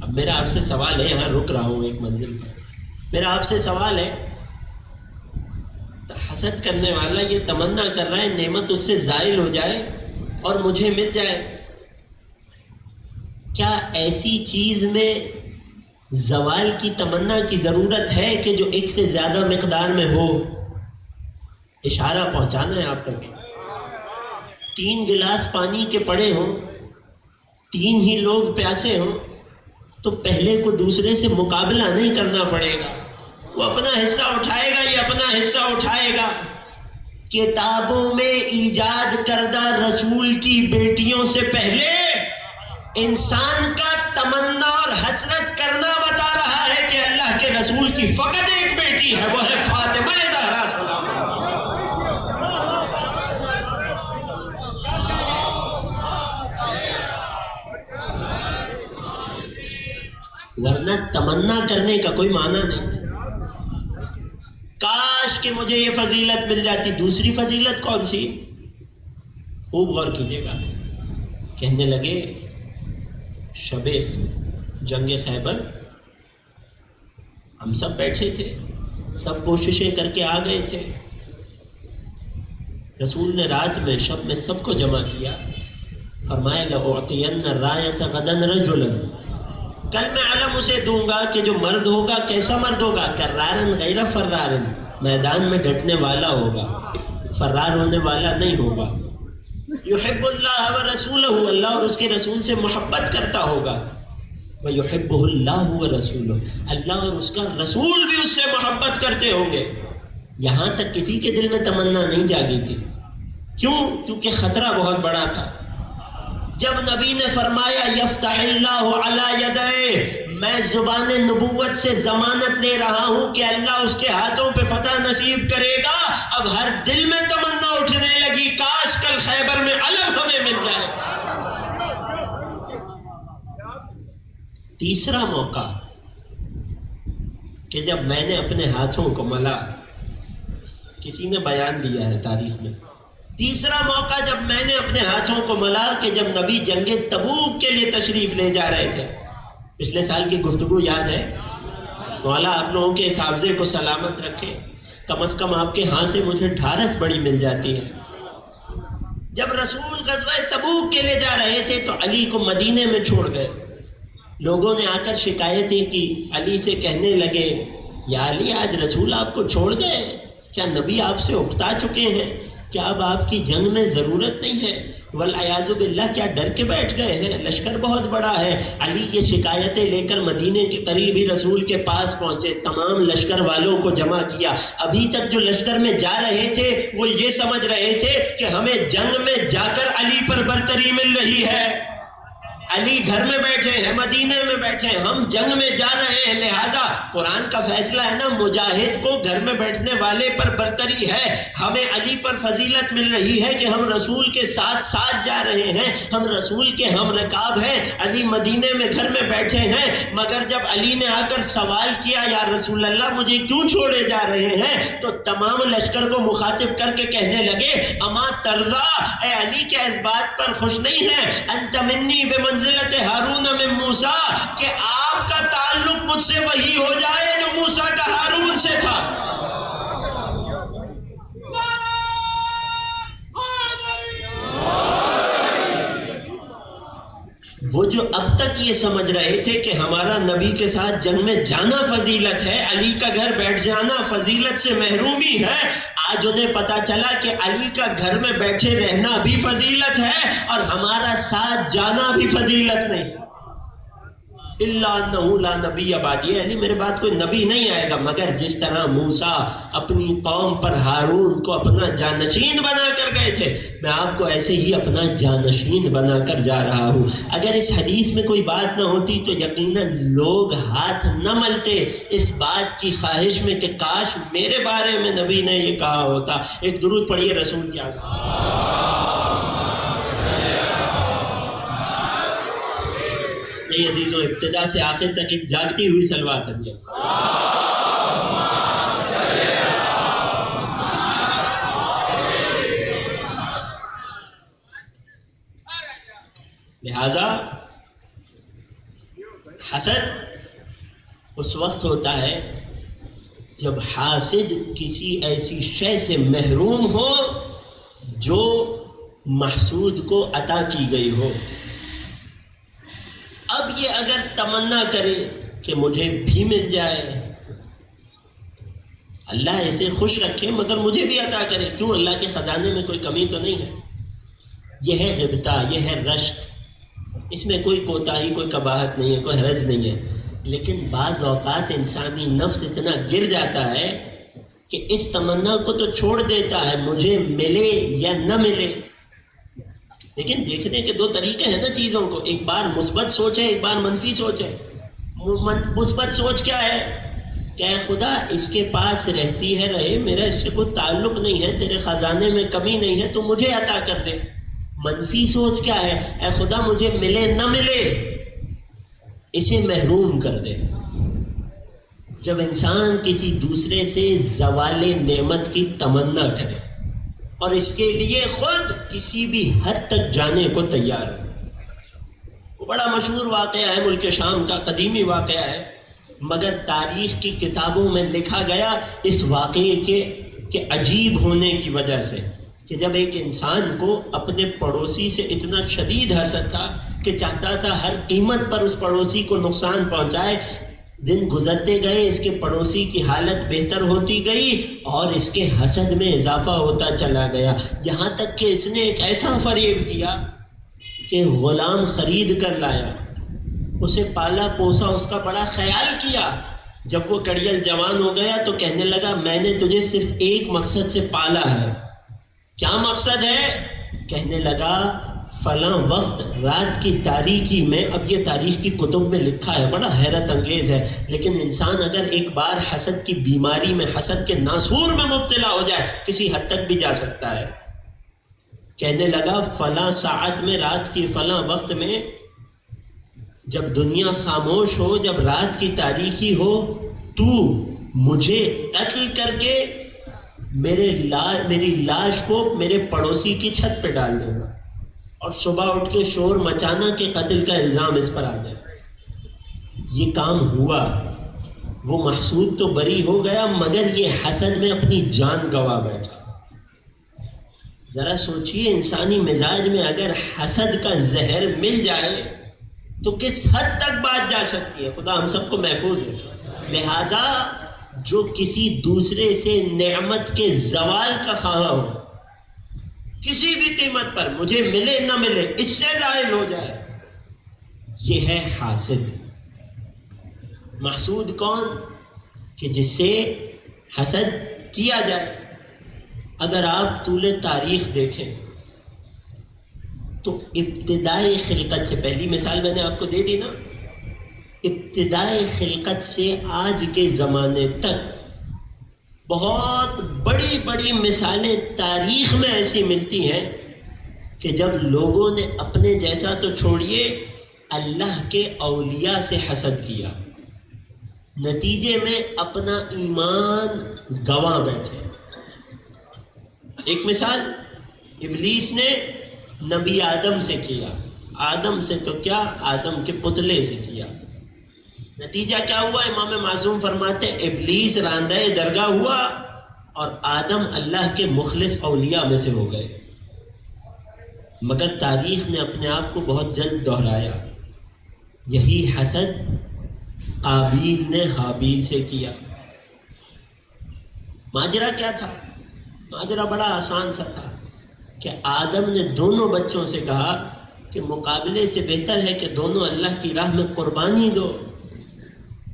اب میرا آپ سے سوال ہے, یہاں رک رہا ہوں ایک منزل پر, میرا آپ سے سوال ہے, حسد کرنے والا یہ تمنا کر رہا ہے نعمت اس سے زائل ہو جائے اور مجھے مل جائے, کیا ایسی چیز میں زوال کی تمنا کی ضرورت ہے کہ جو ایک سے زیادہ مقدار میں ہو؟ اشارہ پہنچانا ہے آپ تک. 3 گلاس پانی کے پڑے ہوں, 3 ہی لوگ پیاسے ہوں, تو پہلے کو دوسرے سے مقابلہ نہیں کرنا پڑے گا, وہ اپنا حصہ اٹھائے گا, یہ اپنا حصہ اٹھائے گا. کتابوں میں ایجاد کردہ رسول کی بیٹیوں سے پہلے انسان کا تمنا اور حسرت کرنا بتا رہا ہے کہ اللہ کے رسول کی فقط ایک بیٹی ہے, وہ ہے فاطمہ زہرا سلام اللہ. ورنہ تمنا کرنے کا کوئی معنی نہیں. کاش کہ مجھے یہ فضیلت مل جاتی. دوسری فضیلت کون سی؟ خوب غور کیجیے گا. کہنے لگے شب جنگ خیبر ہم سب بیٹھے تھے، سب کوششیں کر کے آ گئے تھے. رسول نے رات میں شب میں سب کو جمع کیا، فرمایا لأعطین الرایۃ غدا رجلا، کل میں علم اسے دوں گا کہ جو مرد ہوگا کیسا مرد ہوگا، کرارن غیر فرارن، میدان میں ڈٹنے والا ہوگا، فرار ہونے والا نہیں ہوگا. یحب اللہ ورسولہ، اللہ اور اس کے رسول سے محبت کرتا ہوگا. ویحبہ اللہ ورسولہ، اللہ اور اس کا رسول بھی اس سے محبت کرتے ہوں گے. یہاں تک کسی کے دل میں تمنا نہیں جاگی تھی. کیوں؟ کیونکہ خطرہ بہت بڑا تھا. جب نبی نے فرمایا یفتح اللہ علی یدیہ، میں زبان نبوت سے ضمانت لے رہا ہوں کہ اللہ اس کے ہاتھوں پہ فتح نصیب کرے گا، اب ہر دل میں تمنا اٹھنے لگی کاش کل خیبر میں علم ہمیں مل جائے. تیسرا موقع کہ جب میں نے اپنے ہاتھوں کو ملا، کسی نے بیان دیا ہے تاریخ میں، تیسرا موقع جب میں نے اپنے ہاتھوں کو ملا کہ جب نبی جنگ تبوک کے لیے تشریف لے جا رہے تھے. پچھلے سال کی گفتگو یاد ہے؟ مولا آپ لوگوں کے اس حافظے کو سلامت رکھے، کم از کم آپ کے ہاں سے مجھے ڈھارس بڑی مل جاتی ہے. جب رسول غزوہ تبوک کے لیے جا رہے تھے تو علی کو مدینے میں چھوڑ گئے. لوگوں نے آ کر شکایتیں کی، علی سے کہنے لگے یا علی آج رسول آپ کو چھوڑ گئے، کیا نبی آپ سے اکتا چکے ہیں، کیا اب آپ کی جنگ میں ضرورت نہیں ہے، والعیاذ باللہ کیا ڈر کے بیٹھ گئے ہیں، لشکر بہت بڑا ہے. علی یہ شکایتیں لے کر مدینے کے قریب ہی رسول کے پاس پہنچے، تمام لشکر والوں کو جمع کیا. ابھی تک جو لشکر میں جا رہے تھے وہ یہ سمجھ رہے تھے کہ ہمیں جنگ میں جا کر علی پر برتری مل رہی ہے. علی گھر میں بیٹھے ہیں، مدینے میں بیٹھے ہیں، ہم جنگ میں جا رہے ہیں. لہٰذا قرآن کا فیصلہ ہے نا، مجاہد کو گھر میں بیٹھنے والے پر برتری ہے. ہمیں علی پر فضیلت مل رہی ہے کہ ہم رسول کے ساتھ ساتھ جا رہے ہیں، ہم رسول کے ہم رکاب ہیں. علی مدینے میں گھر میں بیٹھے ہیں، مگر جب علی نے آ کر سوال کیا یا رسول اللہ مجھے کیوں چھوڑے جا رہے ہیں، تو تمام لشکر کو مخاطب کر کے کہنے لگے اما ترضا، اے علی کیا اس بات پر خوش نہیں ہے، انت منی بمنزلت ہارون من موسیٰ، کہ آپ کا تعلق مجھ سے وہی ہو جائے جو موسیٰ کا ہارون سے تھا. وہ جو اب تک یہ سمجھ رہے تھے کہ ہمارا نبی کے ساتھ جنگ میں جانا فضیلت ہے، علی کا گھر بیٹھ جانا فضیلت سے محرومی ہے، آج انہیں پتا چلا کہ علی کا گھر میں بیٹھے رہنا بھی فضیلت ہے اور ہمارا ساتھ جانا بھی فضیلت نہیں. اللہ انہ لا نبی بعدی، علی میرے بعد کوئی نبی نہیں آئے گا، مگر جس طرح موسیٰ اپنی قوم پر ہارون کو اپنا جانشین بنا کر گئے تھے، میں آپ کو ایسے ہی اپنا جانشین بنا کر جا رہا ہوں. اگر اس حدیث میں کوئی بات نہ ہوتی تو یقیناً لوگ ہاتھ نہ ملتے اس بات کی خواہش میں کہ کاش میرے بارے میں نبی نے یہ کہا ہوتا. ایک درود پڑھیے رسول کی آزاد. نہیں عزیزوں، ابتدا سے آخر تک ایک جاگتی ہوئی صلوات ہے. لہذا حسد اس وقت ہوتا ہے جب حاسد کسی ایسی شے سے محروم ہو جو محسود کو عطا کی گئی ہو. اب یہ اگر تمنا کرے کہ مجھے بھی مل جائے، اللہ اسے خوش رکھے مگر مجھے بھی عطا کرے، کیوں؟ اللہ کے خزانے میں کوئی کمی تو نہیں ہے. یہ ہے غبطہ، یہ ہے رشک، اس میں کوئی کوتاہی، کوئی قباحت نہیں ہے، کوئی حرج نہیں ہے. لیکن بعض اوقات انسانی نفس اتنا گر جاتا ہے کہ اس تمنا کو تو چھوڑ دیتا ہے مجھے ملے یا نہ ملے. لیکن دیکھنے کے دو طریقے ہیں نا چیزوں کو، ایک بار مثبت سوچ ہے، ایک بار منفی سوچ ہے. مثبت سوچ کیا ہے کہ اے خدا اس کے پاس رہتی ہے رہے، میرا اس سے کوئی تعلق نہیں ہے، تیرے خزانے میں کمی نہیں ہے تو مجھے عطا کر دے. منفی سوچ کیا ہے؟ اے خدا مجھے ملے نہ ملے اسے محروم کر دے. جب انسان کسی دوسرے سے زوال نعمت کی تمنا کرے اور اس کے لیے خود کسی بھی حد تک جانے کو تیار ہو. وہ بڑا مشہور واقعہ ہے ملک شام کا، قدیمی واقعہ ہے. مگر تاریخ کی کتابوں میں لکھا گیا اس واقعے کے عجیب ہونے کی وجہ سے کہ جب ایک انسان کو اپنے پڑوسی سے اتنا شدید حسد تھا کہ چاہتا تھا ہر قیمت پر اس پڑوسی کو نقصان پہنچائے، دن گزرتے گئے، اس کے پڑوسی کی حالت بہتر ہوتی گئی اور اس کے حسد میں اضافہ ہوتا چلا گیا، یہاں تک کہ اس نے ایک ایسا فریب کیا کہ غلام خرید کر لایا، اسے پالا پوسا، اس کا بڑا خیال کیا۔ جب وہ کڑیل جوان ہو گیا تو کہنے لگا میں نے تجھے صرف ایک مقصد سے پالا ہے۔ کیا مقصد ہے؟ کہنے لگا فلاں وقت رات کی تاریکی میں، اب یہ تاریخ کی کتب میں لکھا ہے، بڑا حیرت انگیز ہے، لیکن انسان اگر ایک بار حسد کی بیماری میں، حسد کے ناسور میں مبتلا ہو جائے کسی حد تک بھی جا سکتا ہے۔ کہنے لگا فلاں ساعت میں، رات کی فلاں وقت میں، جب دنیا خاموش ہو، جب رات کی تاریکی ہو، تو مجھے قتل کر کے میری لاش کو میرے پڑوسی کی چھت پہ ڈال دے گا اور صبح اٹھ کے شور مچانا کہ قتل کا الزام اس پر آ جائے۔ یہ کام ہوا، وہ محسود تو بری ہو گیا مگر یہ حسد میں اپنی جان گنوا بیٹھا۔ ذرا سوچئے انسانی مزاج میں اگر حسد کا زہر مل جائے تو کس حد تک بات جا سکتی ہے۔ خدا ہم سب کو محفوظ رکھے۔ لہٰذا جو کسی دوسرے سے نعمت کے زوال کا خواہاں ہو، کسی بھی قیمت پر، مجھے ملے نہ ملے، اس سے زائل ہو جائے، یہ ہے حاسد۔ محسود کون؟ کہ جس سے حسد کیا جائے۔ اگر آپ طول تاریخ دیکھیں تو ابتدائی خلقت سے، پہلی مثال میں نے آپ کو دے دی نا، ابتدائی خلقت سے آج کے زمانے تک بہت بڑی بڑی مثالیں تاریخ میں ایسی ملتی ہیں کہ جب لوگوں نے اپنے جیسا تو چھوڑیے اللہ کے اولیاء سے حسد کیا، نتیجے میں اپنا ایمان گنوا بیٹھے۔ ایک مثال ابلیس نے نبی آدم سے کیا، آدم سے تو کیا، آدم کے پتلے سے کیا، نتیجہ کیا ہوا؟ امام معصوم فرماتے ابلیس راندہ درگاہ ہوا اور آدم اللہ کے مخلص اولیاء میں سے ہو گئے۔ مگر تاریخ نے اپنے آپ کو بہت جلد دہرایا۔ یہی حسد قابیل نے حابیل سے کیا۔ ماجرا کیا تھا؟ ماجرا بڑا آسان سا تھا کہ آدم نے دونوں بچوں سے کہا کہ مقابلے سے بہتر ہے کہ دونوں اللہ کی راہ میں قربانی دو،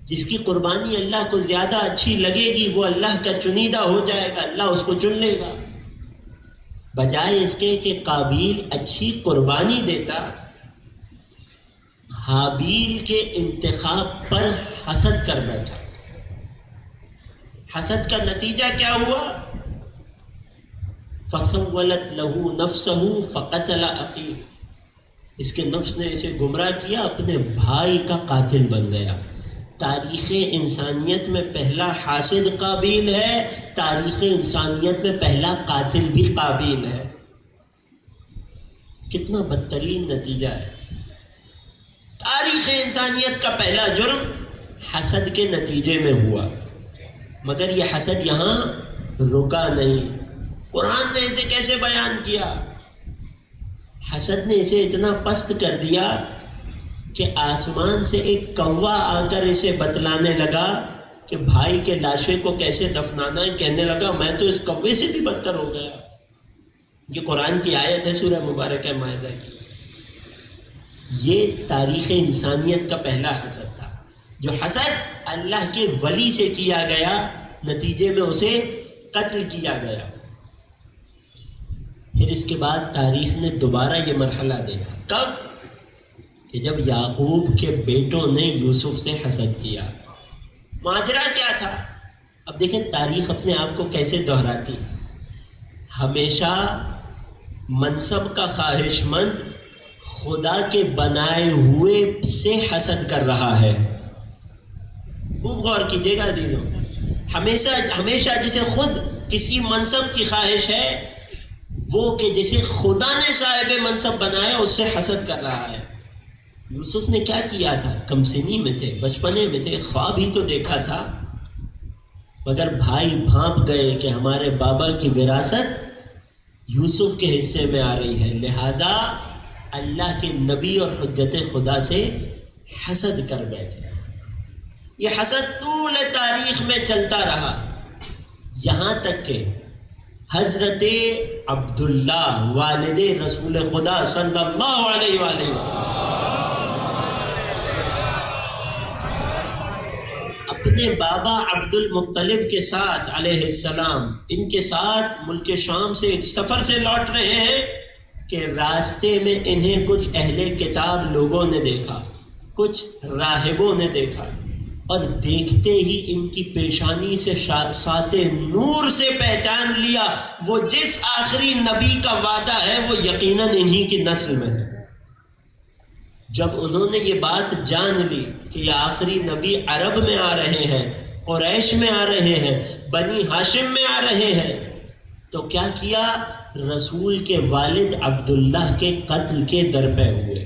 جس کی قربانی اللہ کو زیادہ اچھی لگے گی وہ اللہ کا چنیدہ ہو جائے گا، اللہ اس کو چن لے گا۔ بجائے اس کے کہ قابیل اچھی قربانی دیتا، حابیل کے انتخاب پر حسد کر بیٹھا۔ حسد کا نتیجہ کیا ہوا؟ فَسَوَّلَتْ لَهُ نَفْسَهُ فَقَتَلَ أَخِيهُ، اس کے نفس نے اسے گمراہ کیا، اپنے بھائی کا قاتل بن گیا۔ تاریخ انسانیت میں پہلا حاسد قابیل ہے، تاریخ انسانیت میں پہلا قاتل بھی قابیل ہے۔ کتنا بدترین نتیجہ ہے۔ تاریخ انسانیت کا پہلا جرم حسد کے نتیجے میں ہوا، مگر یہ حسد یہاں رکا نہیں۔ قرآن نے اسے کیسے بیان کیا؟ حسد نے اسے اتنا پست کر دیا کہ آسمان سے ایک کوا آ کر اسے بتلانے لگا کہ بھائی کے لاشے کو کیسے دفنانا ہے۔ کہنے لگا میں تو اس کوے سے بھی بدتر ہو گیا۔ یہ قرآن کی آیت ہے، سورہ مبارکہ مائدہ کی۔ یہ تاریخ انسانیت کا پہلا حسد تھا، جو حسد اللہ کے ولی سے کیا گیا، نتیجے میں اسے قتل کیا گیا۔ پھر اس کے بعد تاریخ نے دوبارہ یہ مرحلہ دیکھا، کب؟ کہ جب یعقوب کے بیٹوں نے یوسف سے حسد کیا۔ ماجرا کیا تھا؟ اب دیکھیں تاریخ اپنے آپ کو کیسے دہراتی۔ ہمیشہ منصب کا خواہش مند خدا کے بنائے ہوئے سے حسد کر رہا ہے۔ خوب غور کیجیے گا عزیزوں، ہمیشہ جسے خود کسی منصب کی خواہش ہے، وہ کہ جسے خدا نے صاحب منصب بنایا اس سے حسد کر رہا ہے۔ یوسف نے کیا کیا تھا؟ کم سنی میں تھے، بچپنے میں تھے، خواب ہی تو دیکھا تھا، مگر بھائی بھانپ گئے کہ ہمارے بابا کی وراثت یوسف کے حصے میں آ رہی ہے، لہٰذا اللہ کے نبی اور حجت خدا سے حسد کر بیٹھے۔ یہ حسد طول تاریخ میں چلتا رہا، یہاں تک کہ حضرت عبداللہ والد رسول خدا صلی اللہ علیہ وآلہ وسلم اپنے بابا عبد المطلب کے ساتھ علیہ السلام، ان کے ساتھ ملک شام سے ایک سفر سے لوٹ رہے ہیں کہ راستے میں انہیں کچھ اہل کتاب لوگوں نے دیکھا، کچھ راہبوں نے دیکھا، اور دیکھتے ہی ان کی پیشانی سے ساتھ نور سے پہچان لیا وہ جس آخری نبی کا وعدہ ہے وہ یقیناً انہی کی نسل میں ہے۔ جب انہوں نے یہ بات جان لی کہ یہ آخری نبی عرب میں آ رہے ہیں، قریش میں آ رہے ہیں، بنی ہاشم میں آ رہے ہیں، تو کیا کیا؟ رسول کے والد عبداللہ کے قتل کے درپے ہوئے۔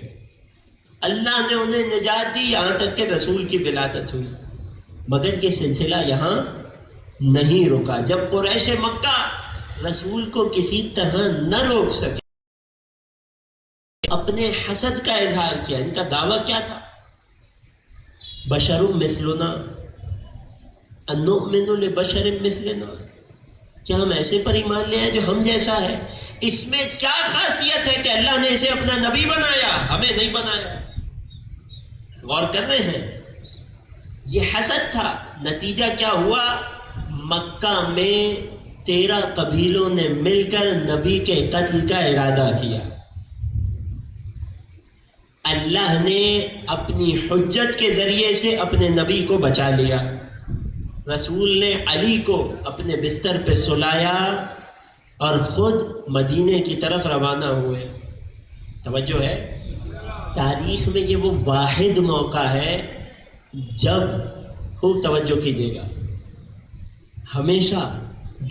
اللہ نے انہیں نجات دی یہاں تک کہ رسول کی ولادت ہوئی، مگر یہ سلسلہ یہاں نہیں رکا۔ جب قریش مکہ رسول کو کسی طرح نہ روک سکے، اپنے حسد کا اظہار کیا۔ ان کا دعویٰ کیا تھا؟ بشر مثلنا ان نؤمن لبشر مثلنا، کیا ہم ایسے پر ایمان لے آئے جو ہم جیسا ہے؟ اس میں کیا خاصیت ہے کہ اللہ نے اسے اپنا نبی بنایا، ہمیں نہیں بنایا؟ غور کر رہے ہیں؟ یہ حسد تھا۔ نتیجہ کیا ہوا؟ مکہ میں 13 قبیلوں نے مل کر نبی کے قتل کا ارادہ کیا۔ اللہ نے اپنی حجت کے ذریعے سے اپنے نبی کو بچا لیا۔ رسول نے علی کو اپنے بستر پہ سلایا اور خود مدینے کی طرف روانہ ہوئے۔ توجہ ہے؟ تاریخ میں یہ وہ واحد موقع ہے جب، خوب توجہ کیجیے گا، ہمیشہ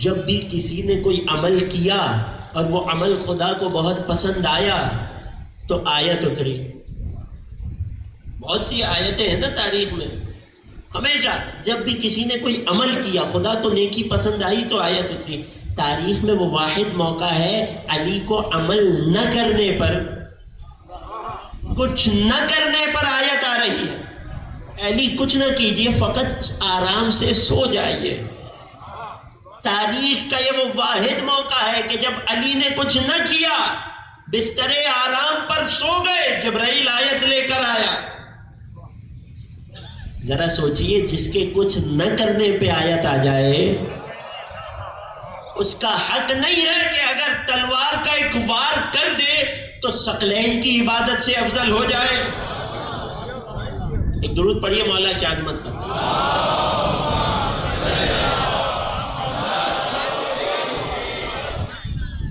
جب بھی کسی نے کوئی عمل کیا اور وہ عمل خدا کو بہت پسند آیا تو آیت اتری۔ بہت سی آیتیں ہیں نا تاریخ میں، ہمیشہ جب بھی کسی نے کوئی عمل کیا خدا کو نیکی پسند آئی تو آیت اتری۔ تاریخ میں وہ واحد موقع ہے علی کو عمل نہ کرنے پر، کچھ نہ کرنے پر آیت آ رہی ہے، علی کچھ نہ کیجئے، فقط آرام سے سو جائیے۔ تاریخ کا یہ وہ واحد موقع ہے کہ جب علی نے کچھ نہ کیا، بستر آرام پر سو گئے، جبرائیل آیت لے کر آیا۔ ذرا سوچئے، جس کے کچھ نہ کرنے پہ آیت آ جائے اس کا حق نہیں ہے کہ اگر تلوار کا ایک وار کر دے تو ثقلین کی عبادت سے افضل ہو جائے۔ ایک درود پڑھیے مولا کی عظمت پر۔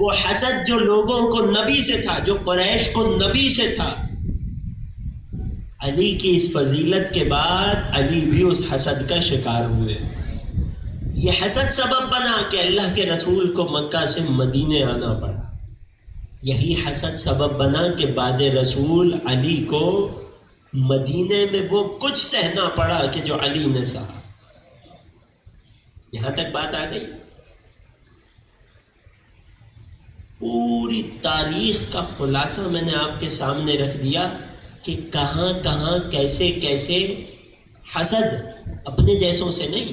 وہ حسد جو لوگوں کو نبی سے تھا، جو قریش کو نبی سے تھا، علی کی اس فضیلت کے بعد علی بھی اس حسد کا شکار ہوئے۔ یہ حسد سبب بنا کہ اللہ کے رسول کو مکہ سے مدینے آنا پڑا۔ یہی حسد سبب بنا کہ بعد رسول علی کو مدینے میں وہ کچھ سہنا پڑا کہ جو علی نے سہا۔ یہاں تک بات آ گئی۔ پوری تاریخ کا خلاصہ میں نے آپ کے سامنے رکھ دیا کہ کہاں کہاں کیسے کیسے حسد، اپنے جیسوں سے نہیں،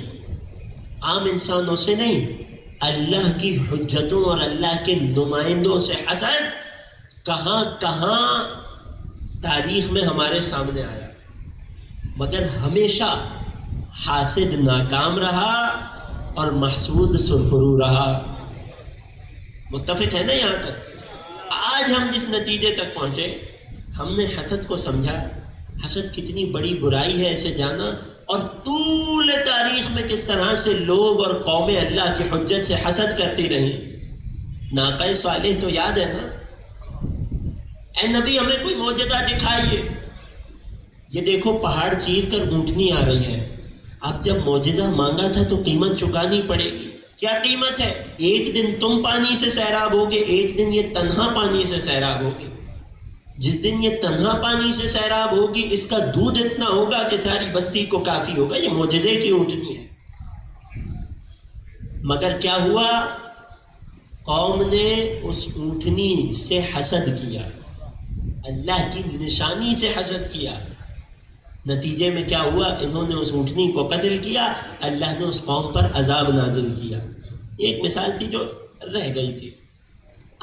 عام انسانوں سے نہیں، اللہ کی حجتوں اور اللہ کے نمائندوں سے حسد کہاں کہاں تاریخ میں ہمارے سامنے آیا، مگر ہمیشہ حاسد ناکام رہا اور محسود سرخرو رہا۔ متفق ہے نا یہاں تک؟ آج ہم جس نتیجے تک پہنچے، ہم نے حسد کو سمجھا، حسد کتنی بڑی برائی ہے اسے جانا، اور طول تاریخ میں کس طرح سے لوگ اور قومیں اللہ کی حجت سے حسد کرتی رہیں۔ ناقہ صالح تو یاد ہے نا؟ اے نبی ہمیں کوئی معجزہ دکھائیے۔ یہ دیکھو پہاڑ چیر کر اونٹنی آ رہی ہے۔ اب جب معجزہ مانگا تھا تو قیمت چکانی پڑے گی۔ کیا قیمت ہے؟ ایک دن تم پانی سے سیراب ہوگے، ایک دن یہ تنہا پانی سے سیراب ہوگے۔ جس دن یہ تنہا پانی سے سیراب ہوگی، اس کا دودھ اتنا ہوگا کہ ساری بستی کو کافی ہوگا. یہ معجزے کی اونٹنی ہے. مگر کیا ہوا؟ قوم نے اس اونٹنی سے حسد کیا، اللہ کی نشانی سے حسد کیا. نتیجے میں کیا ہوا؟ انہوں نے اس اونٹنی کو قتل کیا. اللہ نے اس قوم پر عذاب نازل کیا. ایک مثال تھی جو رہ گئی تھی.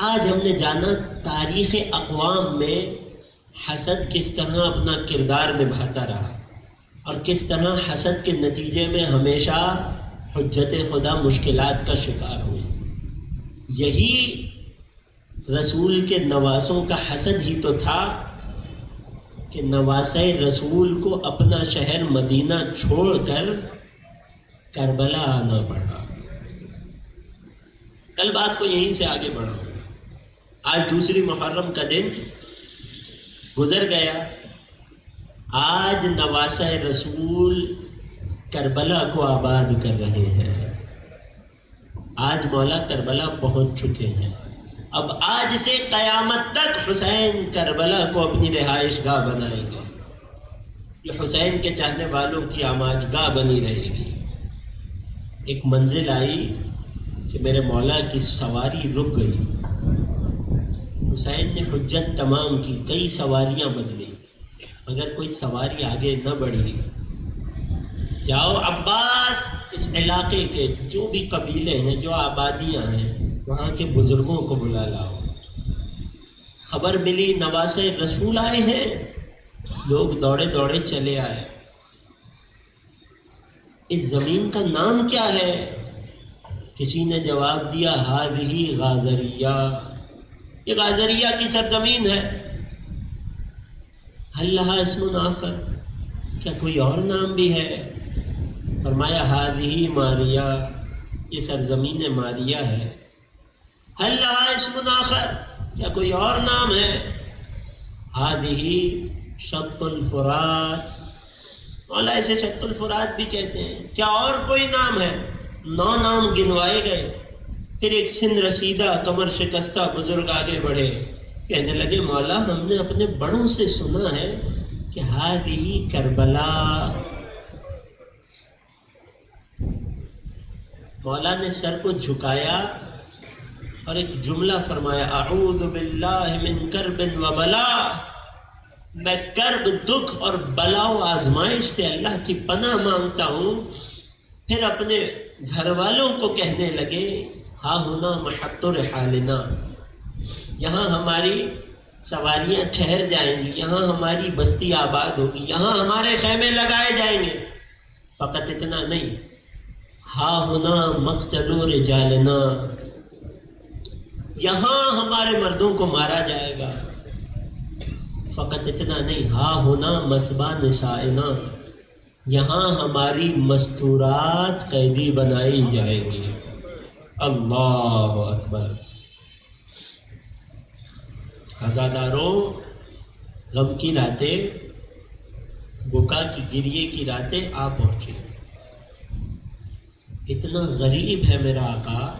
آج ہم نے جانا تاریخ اقوام میں حسد کس طرح اپنا کردار نبھاتا رہا اور کس طرح حسد کے نتیجے میں ہمیشہ حجت خدا مشکلات کا شکار ہوئی. یہی رسول کے نواسوں کا حسد ہی تو تھا کہ نواسۂ رسول کو اپنا شہر مدینہ چھوڑ کر کربلا آنا پڑا. کل بات کو یہیں سے آگے بڑھا. آج دوسری محرم کا دن گزر گیا. آج نواسۂ رسول کربلا کو آباد کر رہے ہیں. آج مولا کربلا پہنچ چکے ہیں. اب آج سے قیامت تک حسین کربلا کو اپنی رہائش گاہ بنائیں گے. یہ حسین کے چاہنے والوں کی آماج گاہ بنی رہے گی. ایک منزل آئی کہ میرے مولا کی سواری رک گئی. حسین نے حجت تمام کی، کئی سواریاں بدلی، مگر کوئی سواری آگے نہ بڑھی. جاؤ عباس، اس علاقے کے جو بھی قبیلے ہیں، جو آبادیاں ہیں، وہاں کے بزرگوں کو بلا لاؤ. خبر ملی نواسۂ رسول آئے ہیں. لوگ دوڑے دوڑے چلے آئے. اس زمین کا نام کیا ہے؟ کسی نے جواب دیا ہذہ غازریہ، یہ غازریہ کی سرزمین ہے. ہل لہا اسم آخر، کیا کوئی اور نام بھی ہے؟ فرمایا ہذہ ماریہ، یہ سرزمین ماریہ ہے. ہل لہا اسم آخر، کیا کوئی اور نام ہے؟ ہذہ شط الفرات، مولا اسے شط الفرات بھی کہتے ہیں. کیا اور کوئی نام ہے؟ 9 نام گنوائے گئے. پھر ایک سن رسیدہ کمر شکستہ بزرگ آگے بڑھے، کہنے لگے مولا ہم نے اپنے بڑوں سے سنا ہے کہ ہذہ کربلا. مولا نے سر کو جھکایا اور ایک جملہ فرمایا اعوذ باللہ من کرب و بلا، میں کرب، دکھ اور بلا و آزمائش سے اللہ کی پناہ مانگتا ہوں. پھر اپنے گھر والوں کو کہنے لگے ہاں ہونا محط رحالنا، یہاں ہماری سواریاں ٹھہر جائیں گی، یہاں ہماری بستی آباد ہوگی، یہاں ہمارے خیمے لگائے جائیں گے. فقط اتنا نہیں، ہاں ہونا مقتل رجالنا، یہاں ہمارے مردوں کو مارا جائے گا. فقط اتنا نہیں، ہاں ہونا مسبا نسائنا، یہاں ہماری مستورات قیدی بنائی جائے گی. اللہ اکبر. عزاداروں، غم کی راتیں، بکا کی گریے کی راتیں آ پہنچے. اتنا غریب ہے میرا آقا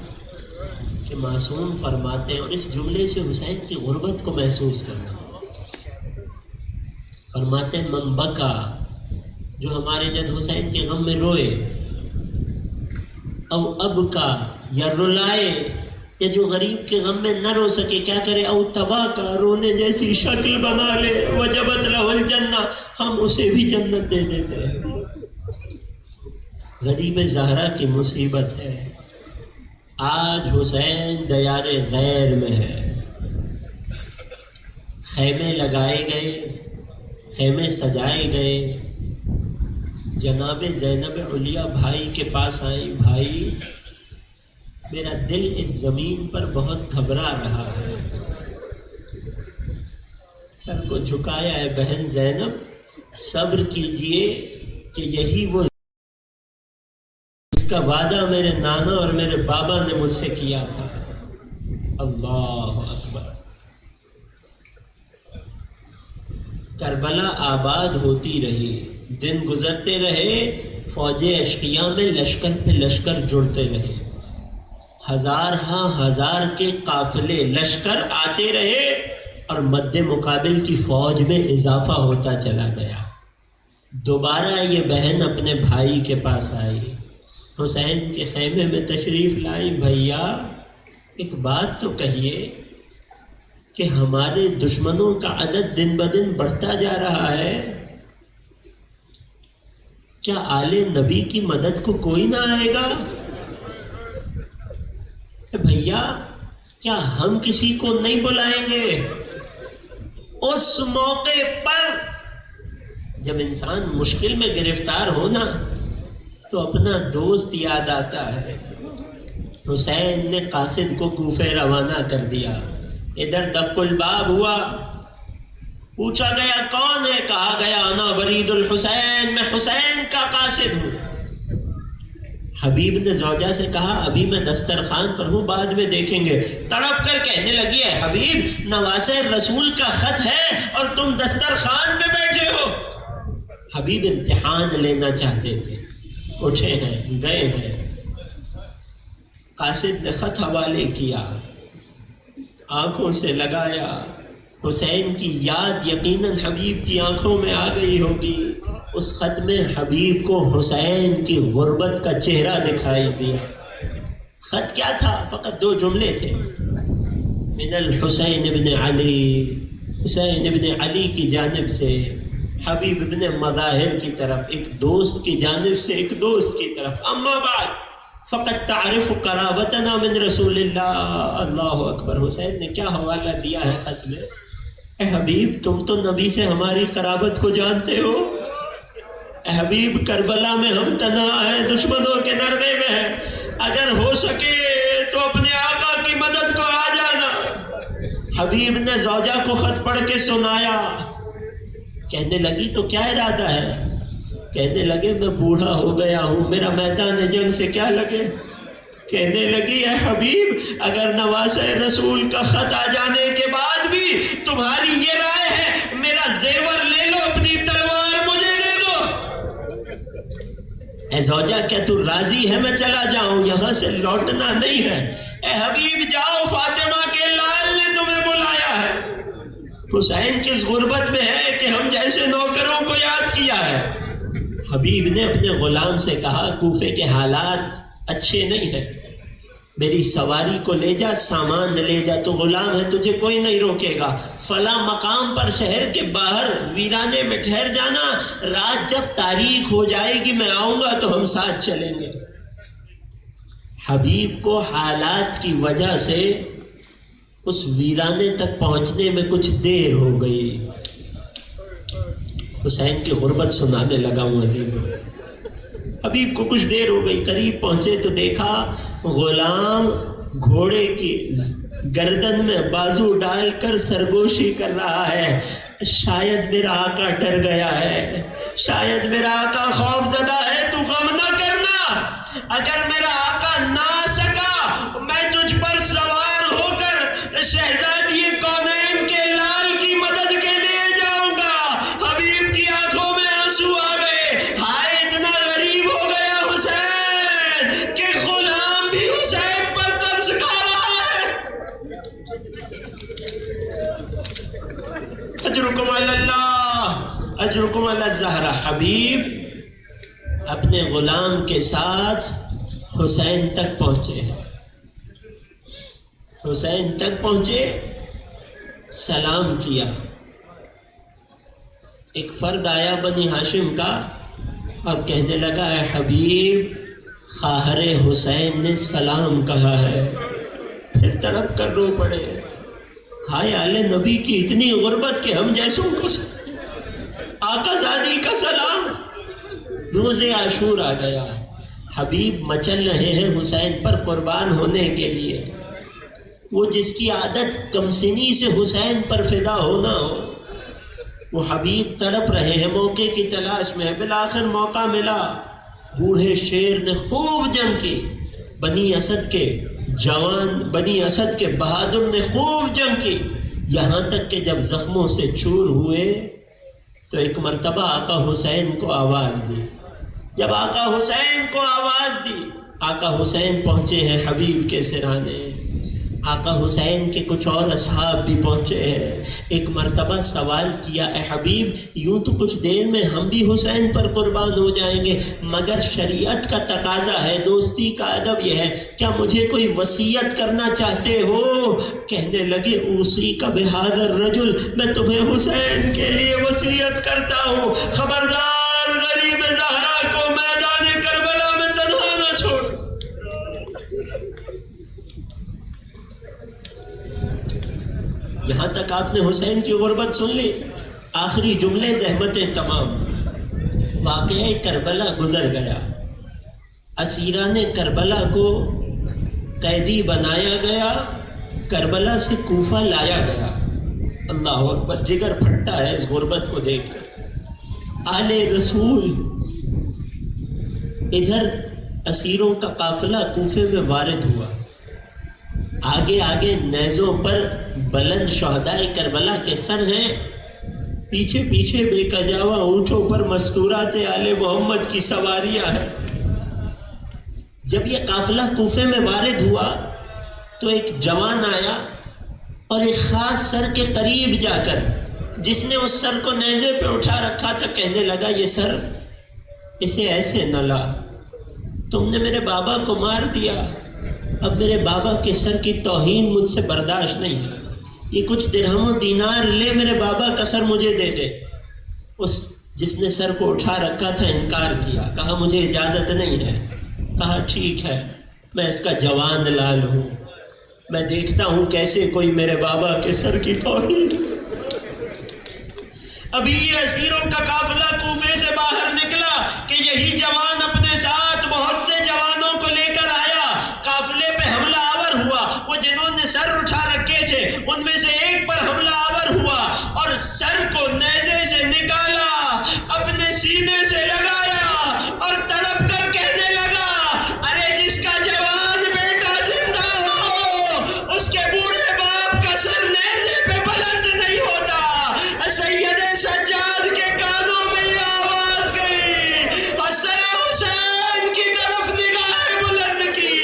کہ معصوم فرماتے ہیں، اور اس جملے سے حسین کی غربت کو محسوس کرنا. فرماتے ہیں من بکا، جو ہمارے جد حسین کے غم میں روئے، او اب کا، یا رلائے، یا جو غریب کے غم میں نہ رو سکے کیا کرے؟ او تبا کا، رونے جیسی شکل بنا لے، وجبت لہ الجنہ، ہم اسے بھی جنت دے دیتے ہیں. غریب زہرا کی مصیبت ہے. آج حسین دیار غیر میں ہے. خیمے لگائے گئے، خیمے سجائے گئے. جناب زینب علیہ بھائی کے پاس آئی، بھائی میرا دل اس زمین پر بہت گھبرا رہا ہے. سر کو جھکایا ہے. بہن زینب صبر کیجئے کہ یہی وہ اس کا وعدہ میرے نانا اور میرے بابا نے مجھ سے کیا تھا. اللہ اکبر. کربلا آباد ہوتی رہی، دن گزرتے رہے، فوجیں اشقیاء میں لشکر پہ لشکر جڑتے رہے. ہزار ہاں ہزار کے قافلے لشکر آتے رہے. اور مد مقابل کی فوج میں اضافہ ہوتا چلا گیا۔ دوبارہ یہ بہن اپنے بھائی کے پاس آئی، حسین کے خیمے میں تشریف لائی۔ بھیا ایک بات تو کہیے کہ ہمارے دشمنوں کا عدد دن بدن بڑھتا جا رہا ہے، کیا آل نبی کی مدد کو کوئی نہ آئے گا؟ بھیا کیا ہم کسی کو نہیں بلائیں گے؟ اس موقع پر جب انسان مشکل میں گرفتار ہونا تو اپنا دوست یاد آتا ہے۔ حسین نے قاصد کو کوفے روانہ کر دیا۔ ادھر دق الباب ہوا، پوچھا گیا کون ہے؟ کہا گیا انا برید الحسین، میں حسین کا قاصد ہوں۔ حبیب نے زوجہ سے کہا ابھی میں دسترخوان پر ہوں، بعد میں دیکھیں گے۔ تڑپ کر کہنے لگی ہے حبیب نواسے رسول کا خط ہے اور تم دسترخوان پہ بیٹھے ہو۔ حبیب امتحان لینا چاہتے تھے، اٹھے ہیں گئے ہیں۔ قاصد نے خط حوالے کیا، آنکھوں سے لگایا، حسین کی یاد یقیناً حبیب کی آنکھوں میں آ گئی ہوگی۔ اس خط میں حبیب کو حسین کی غربت کا چہرہ دکھائی دیا۔ خط کیا تھا؟ فقط 2 جملے تھے، من الحسین ابن علی، حسین ابن علی کی جانب سے حبیب ابن مظاہر کی طرف، ایک دوست کی جانب سے ایک دوست کی طرف۔ اما بعد فقط تعرف قرابتنا من رسول اللہ، اللہ اکبر۔ حسین نے کیا حوالہ دیا ہے خط میں؟ اے حبیب تم تو نبی سے ہماری قرابت کو جانتے ہو۔ اے حبیب کربلا میں ہم تنہا ہیں، دشمنوں کے نرغے میں ہیں، اگر ہو سکے تو اپنے آقا کی مدد کو آ جانا۔ حبیب نے زوجہ کو خط پڑھ کے سنایا۔ کہنے لگی تو کیا ارادہ ہے؟ کہنے لگے میں بوڑھا ہو گیا ہوں، میرا میدان جنگ سے کیا لگے۔ کہنے لگی اے حبیب اگر نواسے رسول کا خط آ جانے کے بعد بھی تمہاری یہ رائے ہے، میرا زیور لے لو، اپنی تلوار مجھے دے دو۔ اے زوجہ کیا تو راضی ہے میں چلا جاؤں؟ یہاں سے لوٹنا نہیں ہے۔ اے حبیب جاؤ، فاطمہ کے لال نے تمہیں بلایا ہے۔ حسین کس غربت میں ہے کہ ہم جیسے نوکروں کو یاد کیا ہے۔ حبیب نے اپنے غلام سے کہا کوفے کے حالات اچھے نہیں ہیں، میری سواری کو لے جا، سامان لے جا، تو غلام ہے تجھے کوئی نہیں روکے گا، فلاں مقام پر شہر کے باہر ویرانے میں ٹھہر جانا، رات جب تاریک ہو جائے گی میں آؤں گا تو ہم ساتھ چلیں گے۔ حبیب کو حالات کی وجہ سے اس ویرانے تک پہنچنے میں کچھ دیر ہو گئی۔ حسین کی غربت سنانے لگا ہوں عزیزوں۔ حبیب کو کچھ دیر ہو گئی، قریب پہنچے تو دیکھا غلام گھوڑے کی گردن میں بازو ڈال کر سرگوشی کر رہا ہے۔ شاید میرا آقا ڈر گیا ہے، شاید میرا آقا خوف زدہ ہے، تو غم نہ کرنا، اگر میرا آقا نہ آ سکا میں تجھ پر سوار ہو کر شہزادی کونین کے لال کی مدد کے لیے جاؤں گا۔ حبیب کی آنکھوں میں آنسو آ گئے، ہائے اتنا غریب ہو گیا حسین کہ غلام بھی حسین پر ترس کھا رہا ہے۔ اجرکم علی اللہ، اجرکم علی الزہرا۔ حبیب اپنے غلام کے ساتھ حسین تک پہنچے، حسین تک پہنچے، سلام کیا۔ ایک فرد آیا بنی ہاشم کا اور کہنے لگا اے حبیب خواہر حسین نے سلام کہا ہے۔ پھر تڑپ کر رو پڑے، ہائے آل نبی کی اتنی غربت کہ ہم جیسوں کو آقا زادی کا سلام۔ روز عاشور آ گیا، حبیب مچل رہے ہیں حسین پر قربان ہونے کے لیے۔ وہ جس کی عادت کمسنی سے حسین پر فدا ہونا ہو، وہ حبیب تڑپ رہے ہیں، موقع کی تلاش میں۔ بالآخر موقع ملا، بوڑھے شیر نے خوب جنگ کی، بنی اسد کے جوان، بنی اسد کے بہادر نے خوب جنگ کی، یہاں تک کہ جب زخموں سے چور ہوئے تو ایک مرتبہ آقا حسین کو آواز دی۔ جب آقا حسین کو آواز دی، آقا حسین پہنچے ہیں حبیب کے سرانے۔ آقا حسین کے کچھ اور اصحاب بھی پہنچے ہیں. ایک مرتبہ سوال کیا اے حبیب یوں تو کچھ دیر میں ہم بھی حسین پر قربان ہو جائیں گے مگر شریعت کا تقاضا ہے, دوستی کا ادب یہ ہے, کیا مجھے کوئی وصیت کرنا چاہتے ہو؟ کہنے لگے اوصی کا بہذا الرجل, میں تمہیں حسین کے لیے وصیت کرتا ہوں, خبردار غریب زہرا کو میدان کربلا میں تنہا نہ چھوڑ. یہاں تک آپ نے حسین کی غربت سن لی. آخری جملے زحمتیں تمام. واقعہ کربلا گزر گیا, اسیران کربلا کو قیدی بنایا گیا, کربلا سے کوفہ لایا گیا. اللہ اکبر, جگر پھٹتا ہے اس غربت کو دیکھ کر. آل رسول ادھر اسیروں کا قافلہ کوفے میں وارد ہوا, آگے آگے نیزوں پر بلند شہدائے کربلا کے سر ہیں, پیچھے پیچھے بے کجاوا اونٹوں پر مستورات آل محمد کی سواریاں ہیں. جب یہ قافلہ کوفے میں وارد ہوا تو ایک جوان آیا اور ایک خاص سر کے قریب جا کر جس نے اس سر کو نیزے پہ اٹھا رکھا تھا کہنے لگا یہ سر اسے ایسے نہ لا, تم نے میرے بابا کو مار دیا, اب میرے بابا کے سر کی توہین مجھ سے برداشت نہیں ہے, یہ کچھ درہم و دینار لے, میرے بابا کا سر مجھے دے دے. اس جس نے سر کو اٹھا رکھا تھا انکار کیا, کہا مجھے اجازت نہیں ہے. کہا ٹھیک ہے میں اس کا جوان لال ہوں, میں دیکھتا ہوں کیسے کوئی میرے بابا کے سر کی توہین. ابھی یہ اسیروں کا قافلہ کوفے سے باہر نکلا کہ یہی جوان اپنے ساتھ بہت سے جوانوں کو لے کر آیا, قافلے پہ حملہ آور ہوا. وہ جنہوں نے سر اٹھا رکھے تھے ان میں سے ایک پر حملہ آور ہوا اور سر کو نیزے سے نکالا, اپنے سینے سے لگایا اور تڑپ کر کہنے لگا ارے جس کا جوان بیٹا زندہ ہو اس کے بوڑھے باپ کا سر نیزے پہ بلند نہیں ہوتا. سید سجاد کے کانوں میں یہ آواز گئی, سر حسین کی طرف نگاہ بلند کی,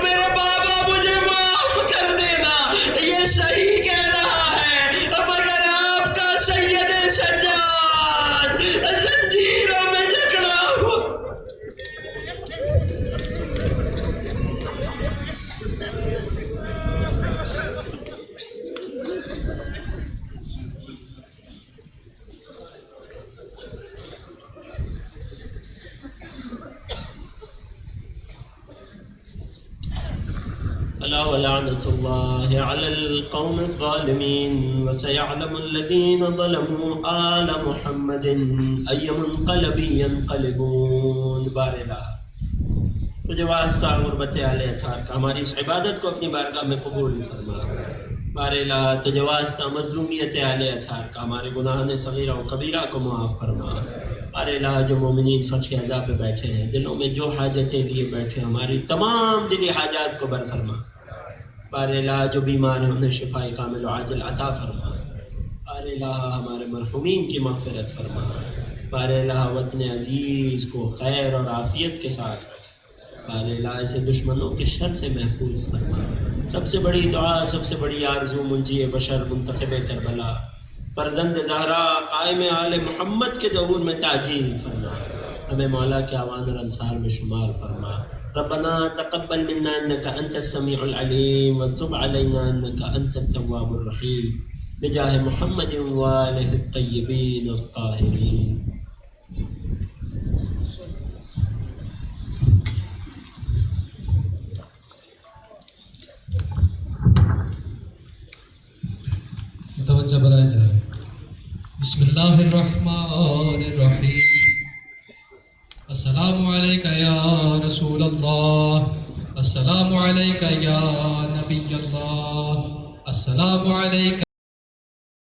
میرے بابا مجھے معاف کر دینا, یہ صحیح کہہ رہا ہے مگر آپ کا سید سجاد زنجیروں میں جکڑا ہوا. ألا ولعنة الله على القوم الظالمين وسيعلم الذين ظلموا آل محمد أي منقلب ينقلبون. بارلا تجھے واسطہ غربت اہل اطہار کا ہماری اس عبادت کو اپنی بارگاہ میں قبول فرما. بارلا تجھے واسطہ مظلومیت اہل اطہار کا ہمارے گناہ صغیرہ و کبیرہ کو معاف فرما. بارلا جو مومنین فتح عزا پہ بیٹھے ہیں دلوں میں جو حاجتیں لیے بیٹھے ہماری تمام دلی حاجات کو بر فرما. بارلا جو بیمار ہیں انہیں شفاء کامل و عاجل عطا فرما. بارلا ہمارے مرحومین کی مغفرت فرما. بارلا وطن عزیز کو خیر اور عافیت کے ساتھ رکھ. بارلا اسے دشمنوں کے شر سے محفوظ فرما. سب سے بڑی دعا, سب سے بڑی آرزو منجی بشر منتخب کربلا فرزند زہرا قائم آل محمد کے ظہور میں تعجیل فرما. ہمیں مولا کے اعوان اور انصار میں شمار فرما. ربنا تقبل منا انك انت السميع العليم وتب علينا انك انت التواب الرحيم بجاه محمد وآله الطيبين الطاهرين. متوجہ برائے ذرا. بسم اللہ الرحمن الرحیم. السلام علیکہ یا رسول اللہ, السلام علیکہ یا نبی اللہ, السلام علیکہ